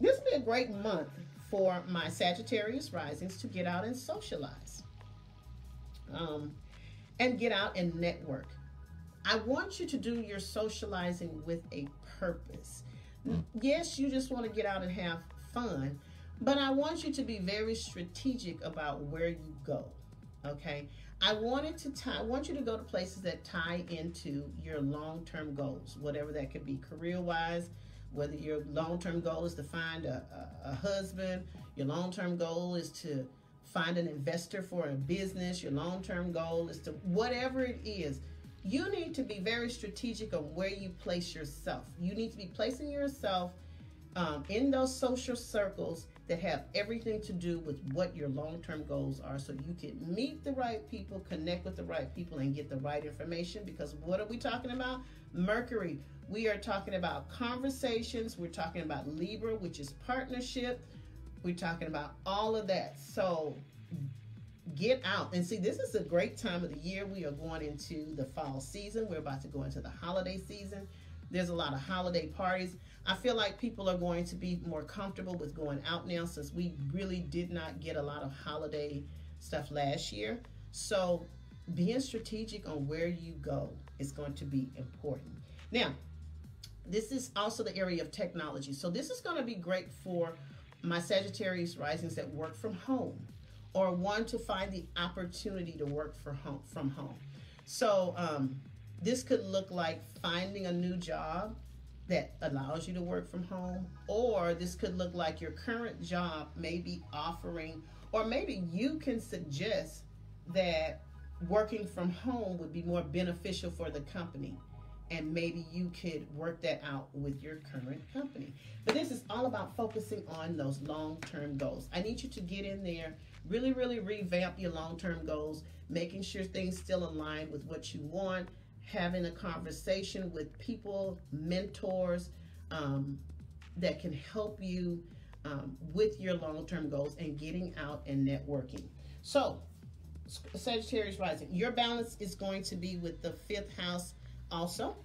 This will be a great month for my Sagittarius risings to get out and socialize, and get out and network. I want you to do your socializing with a purpose. Yes, you just want to get out and have fun, but I want you to be very strategic about where you go, okay? I want you to go to places that tie into your long-term goals, whatever that could be career-wise, whether your long-term goal is to find a husband, your long-term goal is to find an investor for a business, your long-term goal is to, whatever it is, you need to be very strategic on where you place yourself. You need to be placing yourself in those social circles that have everything to do with what your long-term goals are, so you can meet the right people, connect with the right people, and get the right information. Because what are we talking about? Mercury. We are talking about conversations. We're talking about Libra, which is partnership. We're talking about all of that. So get out. And see, this is a great time of the year. We are going into the fall season. We're about to go into the holiday season. There's a lot of holiday parties. I feel like people are going to be more comfortable with going out now, since we really did not get a lot of holiday stuff last year. So being strategic on where you go is going to be important. Now, this is also the area of technology. So this is going to be great for my Sagittarius risings that work from home or want to find the opportunity to work from home. So this could look like finding a new job that allows you to work from home, or this could look like your current job may be offering, or maybe you can suggest that working from home would be more beneficial for the company, and maybe you could work that out with your current company. But this is all about focusing on those long-term goals. I need you to get in there, really, really revamp your long-term goals, making sure things still align with what you want, having a conversation with people, mentors, that can help you with your long-term goals and getting out and networking. So, Sagittarius Rising, your balance is going to be with the 5th house also.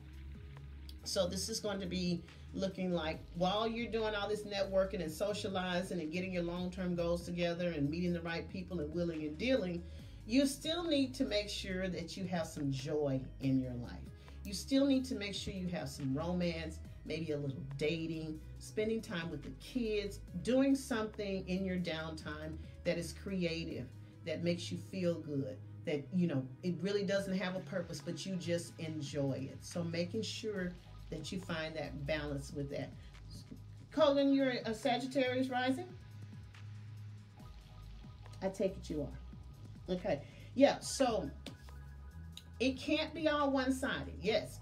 So this is going to be looking like while you're doing all this networking and socializing and getting your long-term goals together and meeting the right people and willing and dealing, you still need to make sure that you have some joy in your life. You still need to make sure you have some romance, maybe a little dating, spending time with the kids, doing something in your downtime that is creative, that makes you feel good, that, you know, it really doesn't have a purpose, but you just enjoy it. So making sure that you find that balance with that. Colin, you're a Sagittarius rising? I take it you are. Okay. Yeah, so it can't be all one-sided. Yes,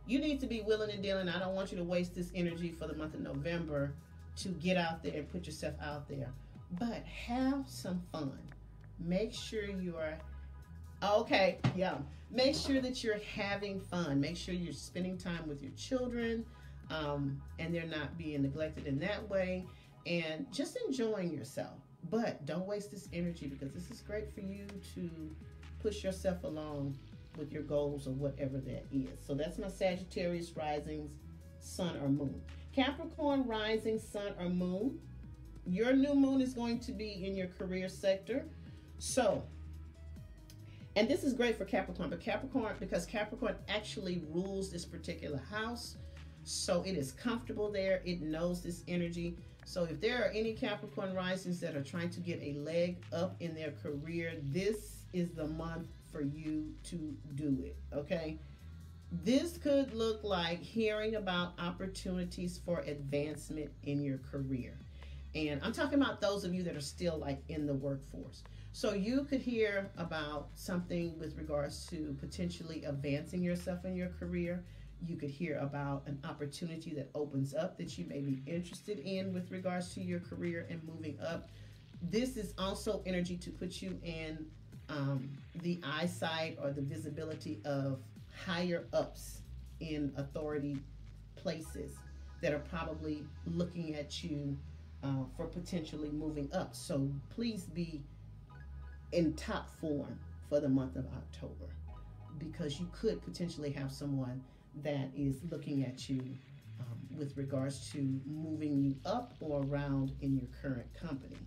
you need to be willing and dealing. I don't want you to waste this energy for the month of November to get out there and put yourself out there. But have some fun. Make sure you are, okay, yeah. Make sure that you're having fun. Make sure you're spending time with your children, and they're not being neglected in that way, and just enjoying yourself. But don't waste this energy, because this is great for you to push yourself along with your goals or whatever that is. So that's my Sagittarius risings, sun or moon. Capricorn rising, sun or moon. Your new moon is going to be in your career sector. So, and this is great for Capricorn, but because Capricorn actually rules this particular house, so it is comfortable there. It knows this energy. So if there are any Capricorn risings that are trying to get a leg up in their career, this is the month for you to do it, okay? This could look like hearing about opportunities for advancement in your career. And I'm talking about those of you that are still like in the workforce. So you could hear about something with regards to potentially advancing yourself in your career. You could hear about an opportunity that opens up that you may be interested in with regards to your career and moving up. This is also energy to put you in the eyesight or the visibility of higher ups in authority places that are probably looking at you for potentially moving up. So please be in top form for the month of October, because you could potentially have someone that is looking at you with regards to moving you up or around in your current company.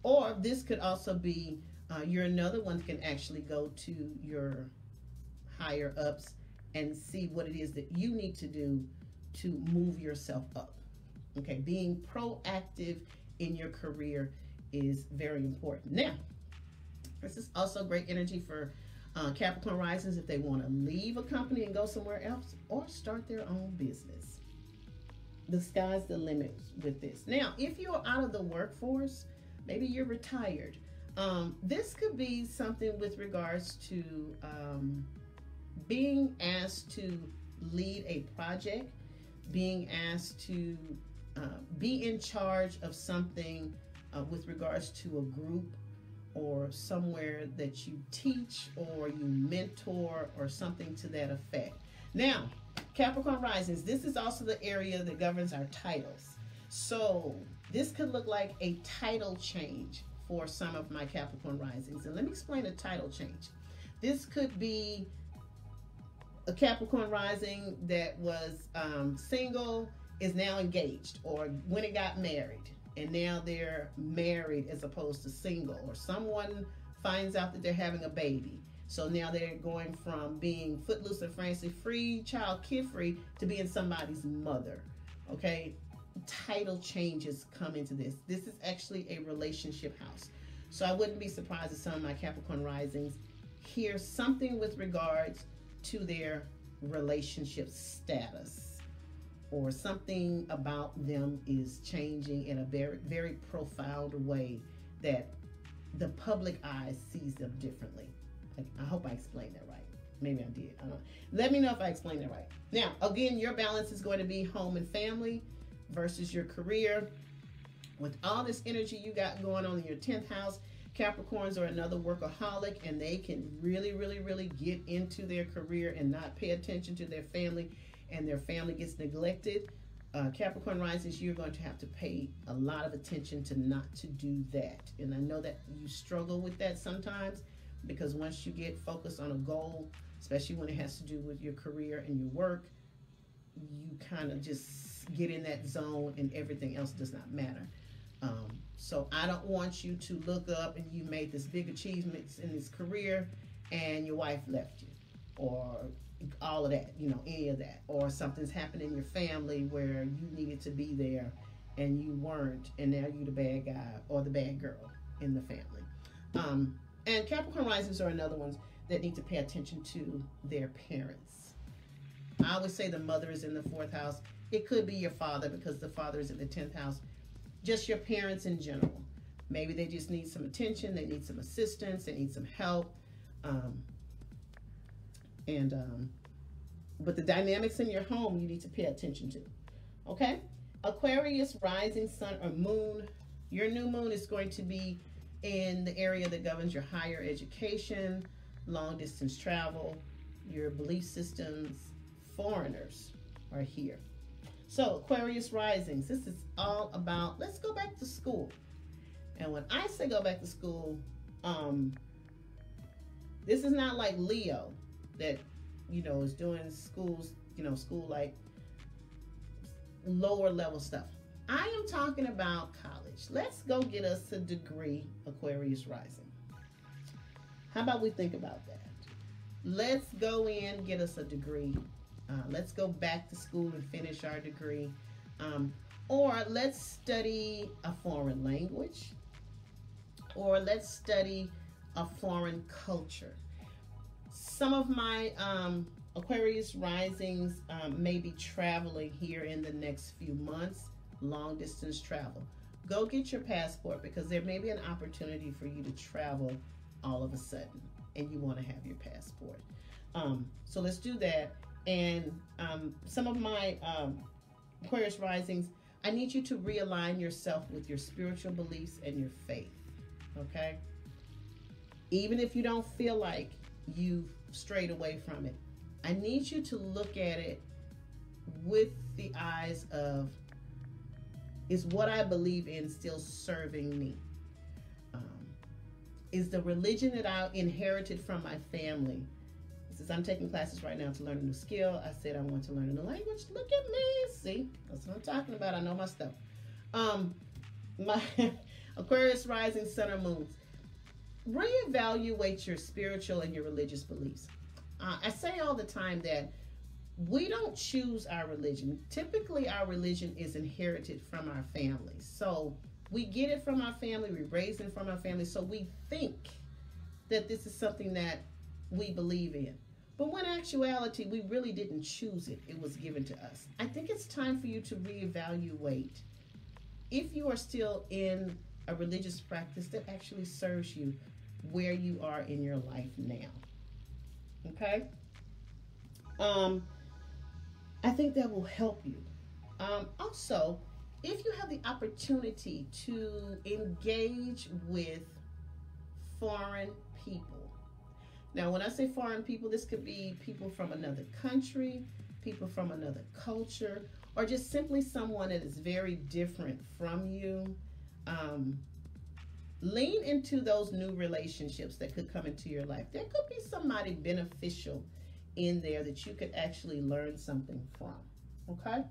Or this could also be you're another one that can actually go to your higher ups and see what it is that you need to do to move yourself up. Okay, being proactive in your career is very important. Now, this is also great energy for Capricorn risings if they want to leave a company and go somewhere else or start their own business. The sky's the limit with this. Now, if you're out of the workforce, maybe you're retired, this could be something with regards to being asked to lead a project, being asked to be in charge of something with regards to a group or somewhere that you teach or you mentor or something to that effect. Now, Capricorn risings, this is also the area that governs our titles. So this could look like a title change for some of my Capricorn risings. And let me explain a title change. This could be a Capricorn rising that was single, is now engaged, or when it got married and now they're married as opposed to single, or someone finds out that they're having a baby. So now they're going from being footloose and fancy free, child kid free, to being somebody's mother. Okay, title changes come into this. This is actually a relationship house. So I wouldn't be surprised if some of my Capricorn risings hear something with regards to their relationship status, or something about them is changing in a very, very profound way that the public eye sees them differently. I hope I explained that right. Maybe I did. I don't know. Let me know if I explained it right. Now, again, your balance is going to be home and family versus your career. With all this energy you got going on in your 10th house, Capricorns are another workaholic, and they can really, really, really get into their career and not pay attention to their family, and their family gets neglected. Capricorn Risings, you're going to have to pay a lot of attention to not to do that. And I know that you struggle with that sometimes, because once you get focused on a goal, especially when it has to do with your career and your work, you kind of just get in that zone and everything else does not matter. So I don't want you to look up and you made this big achievements in this career and your wife left you, or all of that, you know, any of that, or something's happened in your family where you needed to be there and you weren't, and now you're the bad guy or the bad girl in the family. And Capricorn Risings are another ones that need to pay attention to their parents. I always say the mother is in the 4th house. It could be your father, because the father is in the 10th house. Just your parents in general. Maybe they just need some attention, they need some assistance, they need some help. But the dynamics in your home you need to pay attention to. Okay? Aquarius Rising, Sun, or Moon. Your new moon is going to be in the area that governs your higher education, long distance travel, your belief systems. Foreigners are here. So Aquarius Risings, this is all about, let's go back to school. And when I say go back to school, this is not like Leo that, you know, is doing schools, you know, school like lower level stuff. I am talking about college. Let's go get us a degree, Aquarius Rising. How about we think about that? Let's go in, get us a degree. Let's go back to school and finish our degree. Or let's study a foreign language. Or let's study a foreign culture. Some of my Aquarius Risings may be traveling here in the next few months, long distance travel. Go get your passport, because there may be an opportunity for you to travel all of a sudden, and you want to have your passport. So let's do that. And some of my Aquarius Risings, I need you to realign yourself with your spiritual beliefs and your faith, okay? Even if you don't feel like you've strayed away from it, I need you to look at it with the eyes of, is what I believe in still serving me? Is the religion that I inherited from my family, since I'm taking classes right now to learn a new skill, I said I want to learn a new language. Look at me. See, that's what I'm talking about. I know my stuff. My Aquarius Rising, Sun, or Moons. Reevaluate your spiritual and your religious beliefs. I say all the time that we don't choose our religion. Typically, our religion is inherited from our families. So we get it from our family. We raise it from our family. So we think that this is something that we believe in. But when actuality, we really didn't choose it. It was given to us. I think it's time for you to reevaluate if you are still in a religious practice that actually serves you where you are in your life now. Okay? I think that will help you. Also, if you have the opportunity to engage with foreign people. Now, when I say foreign people, this could be people from another country, people from another culture, or just simply someone that is very different from you. Lean into those new relationships that could come into your life. There could be somebody beneficial in there that you could actually learn something from. Okay?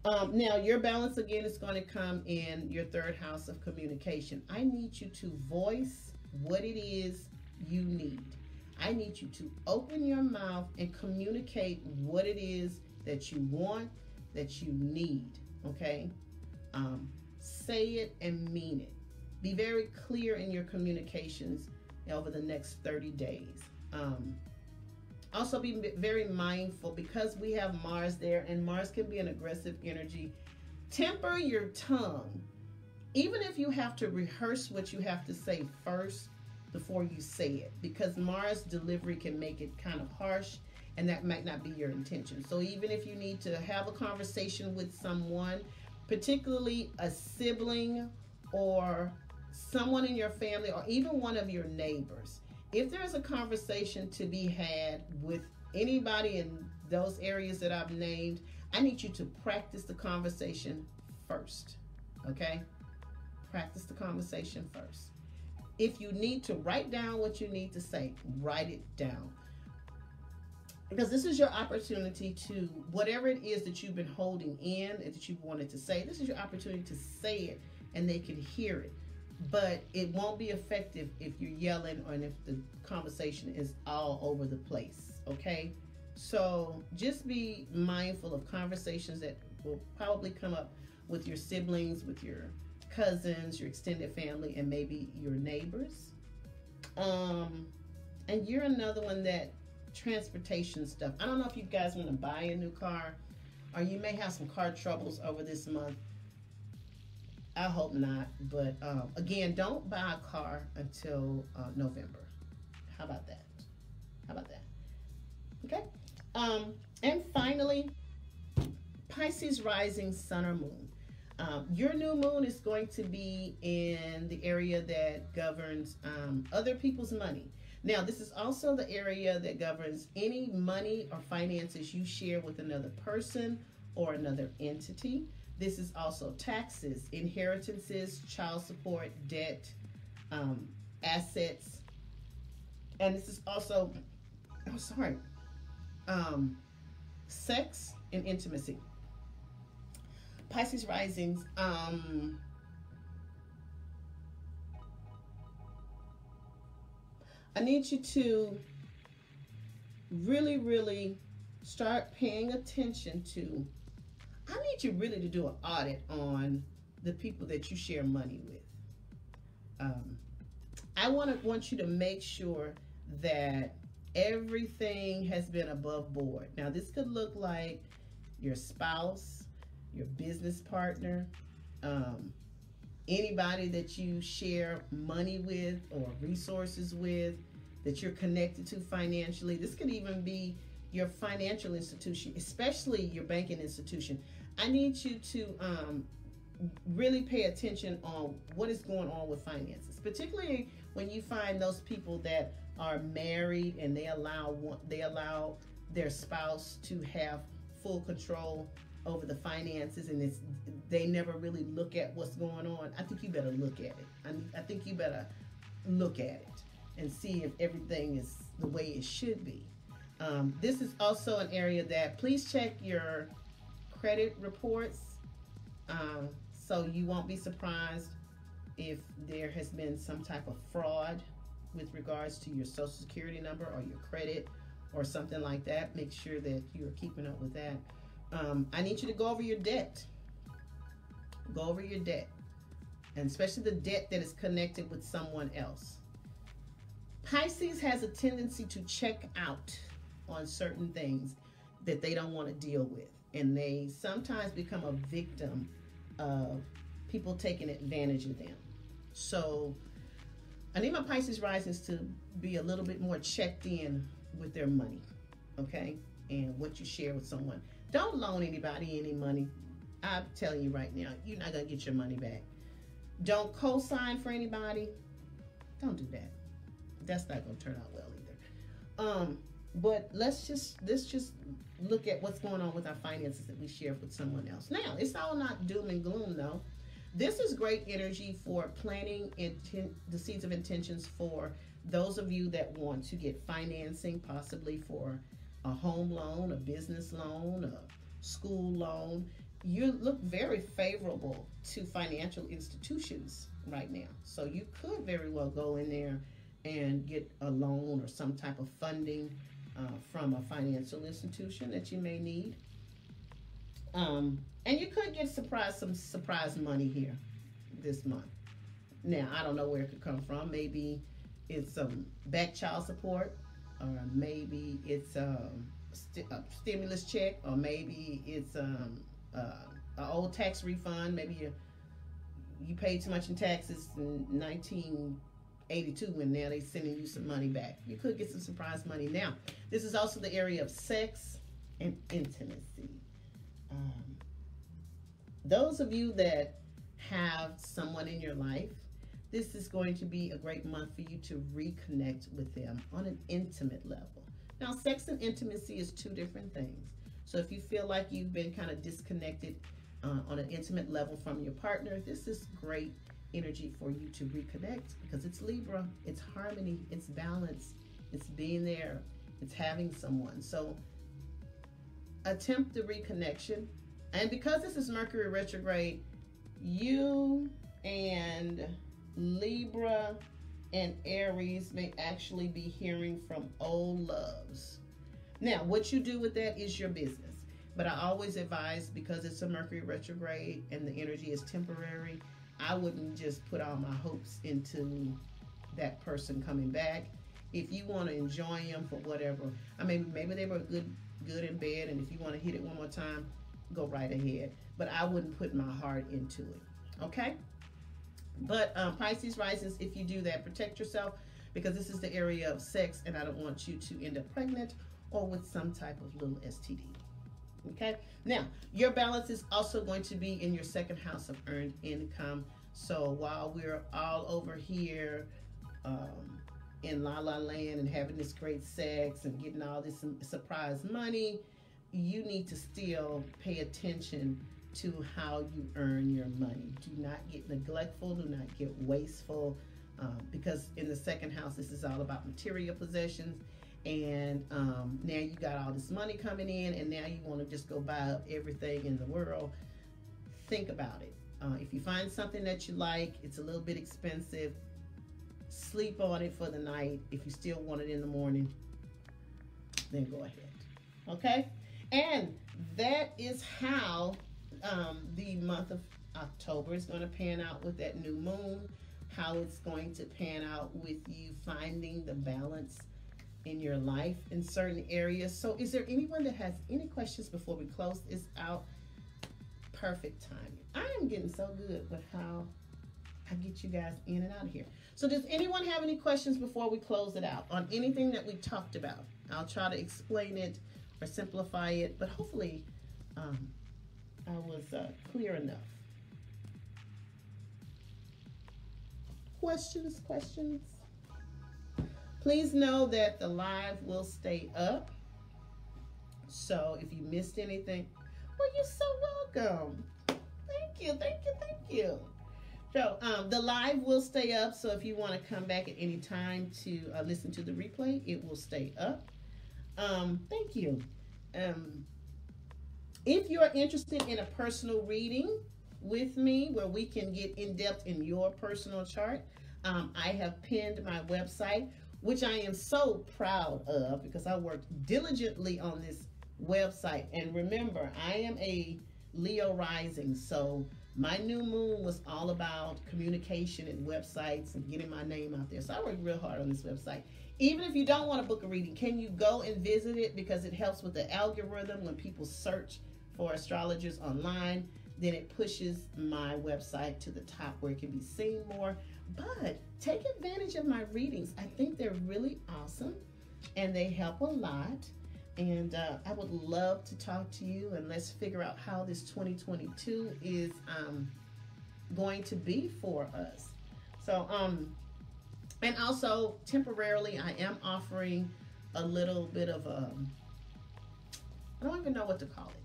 Now, your balance, again, is going to come in your 3rd house of communication. I need you to voice what it is you need. I need you to open your mouth and communicate what it is that you want, that you need, okay? Say it and mean it. Be very clear in your communications over the next 30 days. Also be very mindful, because we have Mars there, and Mars can be an aggressive energy. Temper your tongue. Even if you have to rehearse what you have to say first, before you say it, because Mars delivery can make it kind of harsh, and that might not be your intention. So even if you need to have a conversation with someone, particularly a sibling or someone in your family or even one of your neighbors, if there's a conversation to be had with anybody in those areas that I've named, I need you to practice the conversation first. Okay? Practice the conversation first. If you need to write down what you need to say, write it down. Because this is your opportunity to, whatever it is that you've been holding in and that you wanted to say, this is your opportunity to say it and they can hear it. But it won't be effective if you're yelling or if the conversation is all over the place, okay? So just be mindful of conversations that will probably come up with your siblings, with your cousins, your extended family, and maybe your neighbors. And you're another one that transportation stuff. I don't know if you guys want to buy a new car, or you may have some car troubles over this month. I hope not, but again, don't buy a car until November. How about that? How about that? Okay. And finally, Pisces rising, sun or moon. Your new moon is going to be in the area that governs other people's money. Now, this is also the area that governs any money or finances you share with another person or another entity. This is also taxes, inheritances, child support, debt, assets. And this is also, sex and intimacy. Pisces risings, I need you to really, really start paying attention to, I need you really to do an audit on the people that you share money with. I want you to make sure that everything has been above board. Now, this could look like your spouse, your business partner, anybody that you share money with or resources with that you're connected to financially. This could even be your financial institution, especially your banking institution. I need you to really pay attention on what is going on with finances, particularly when you find those people that are married and they allow their spouse to have full control over the finances, and they never really look at what's going on. I think you better look at it. I think you better look at it and see if everything is the way it should be. This is also an area that please check your credit reports, so you won't be surprised if there has been some type of fraud with regards to your social security number or your credit or something like that. Make sure that you're keeping up with that. I need you to go over your debt. Go over your debt, and especially the debt that is connected with someone else. Pisces has a tendency to check out on certain things that they don't want to deal with, and they sometimes become a victim of people taking advantage of them. So I need my Pisces risings to be a little bit more checked in with their money, okay, and what you share with someone. Don't loan anybody any money. I'm telling you right now, you're not going to get your money back. Don't co-sign for anybody. Don't do that. That's not going to turn out well either. But let's just look at what's going on with our finances that we share with someone else. Now, it's all not doom and gloom, though. This is great energy for planting the seeds of intentions for those of you that want to get financing, possibly for a home loan, a business loan, a school loan. You look very favorable to financial institutions right now. So you could very well go in there and get a loan or some type of funding from a financial institution that you may need. And you could get some surprise money here this month. Now, I don't know where it could come from. Maybe it's some back child support, or maybe it's a stimulus check, or maybe it's an old tax refund. Maybe you paid too much in taxes in 82 when now they're sending you some money back. You could get some surprise money. Now, this is also the area of sex and intimacy. Those of you that have someone in your life, this is going to be a great month for you to reconnect with them on an intimate level. Now, sex and intimacy is two different things. So if you feel like you've been kind of disconnected on an intimate level from your partner, this is great energy for you to reconnect, because it's Libra, it's harmony, it's balance, it's being there, it's having someone. So attempt the reconnection. And because this is Mercury retrograde, you and Libra and Aries may actually be hearing from old loves. Now, what you do with that is your business. But I always advise, because it's a Mercury retrograde and the energy is temporary, I wouldn't just put all my hopes into that person coming back. If you want to enjoy them for whatever, I mean, maybe they were good in bed, and if you want to hit it one more time, go right ahead. But I wouldn't put my heart into it, okay? But Pisces risings, if you do that, protect yourself, because this is the area of sex, and I don't want you to end up pregnant or with some type of little STD. Okay, now your balance is also going to be in your second house of earned income. So while we're all over here in La La Land and having this great sex and getting all this surprise money, you need to still pay attention to how you earn your money. Do not get neglectful, do not get wasteful, because in the second house, this is all about material possessions. And now you got all this money coming in, and now you want to just go buy up everything in the world. Think about it. If you find something that you like, it's a little bit expensive, sleep on it for the night. If you still want it in the morning, then go ahead. Okay? And that is how the month of October is going to pan out with that new moon, how it's going to pan out with you finding the balance in your life in certain areas. So is there anyone that has any questions before we close this out? Perfect timing. I am getting so good with how I get you guys in and out of here. So does anyone have any questions before we close it out on anything that we talked about? I'll try to explain it or simplify it, but hopefully I was clear enough. Questions? Please know that the live will stay up. So if you missed anything, well, you're so welcome. Thank you. So the live will stay up. So if you want to come back at any time to listen to the replay, it will stay up. Thank you. If you're interested in a personal reading with me, where we can get in depth in your personal chart, I have pinned my website, which I am so proud of, because I worked diligently on this website. And remember, I am a Leo rising, so my new moon was all about communication and websites and getting my name out there. So I worked real hard on this website. Even if you don't want to book a reading, can you go and visit it? Because it helps with the algorithm. When people search for astrologers online, then it pushes my website to the top where it can be seen more. But take advantage of my readings. I think they're really awesome and they help a lot. And I would love to talk to you, and let's figure out how this 2022 is going to be for us. So, and also temporarily, I am offering a little bit of I don't even know what to call it.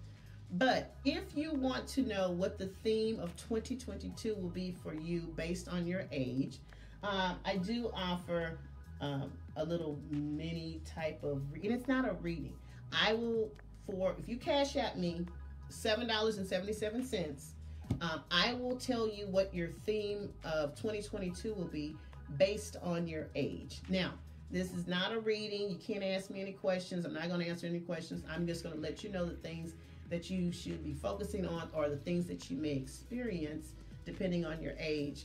But if you want to know what the theme of 2022 will be for you based on your age, I do offer a little mini type of, and it's not a reading. I will, if you cash at me $7.77, I will tell you what your theme of 2022 will be based on your age. Now, this is not a reading. You can't ask me any questions. I'm not going to answer any questions. I'm just going to let you know the things that you should be focusing on, or the things that you may experience depending on your age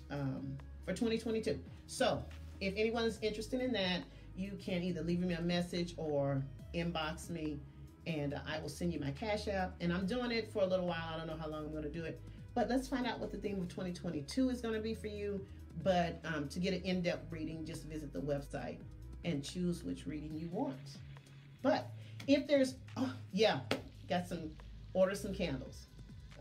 for 2022. So if anyone is interested in that, you can either leave me a message or inbox me, and I will send you my Cash App. And I'm doing it for a little while. I don't know how long I'm going to do it, but let's find out what the theme of 2022 is going to be for you But to get an in-depth reading, just visit the website and choose which reading you want. But if there's, oh, yeah, order some candles.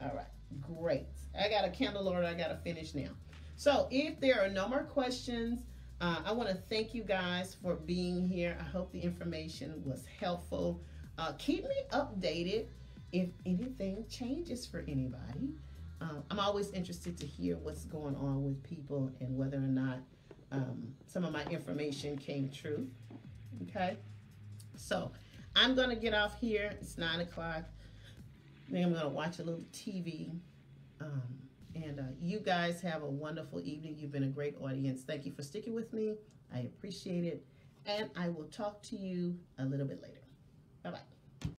All right, great. I got a candle order I got to finish now. So if there are no more questions, I want to thank you guys for being here. I hope the information was helpful. Keep me updated if anything changes for anybody. I'm always interested to hear what's going on with people and whether or not some of my information came true. Okay, so I'm going to get off here. It's 9 o'clock. Then I'm going to watch a little TV. And you guys have a wonderful evening. You've been a great audience. Thank you for sticking with me. I appreciate it. And I will talk to you a little bit later. Bye-bye.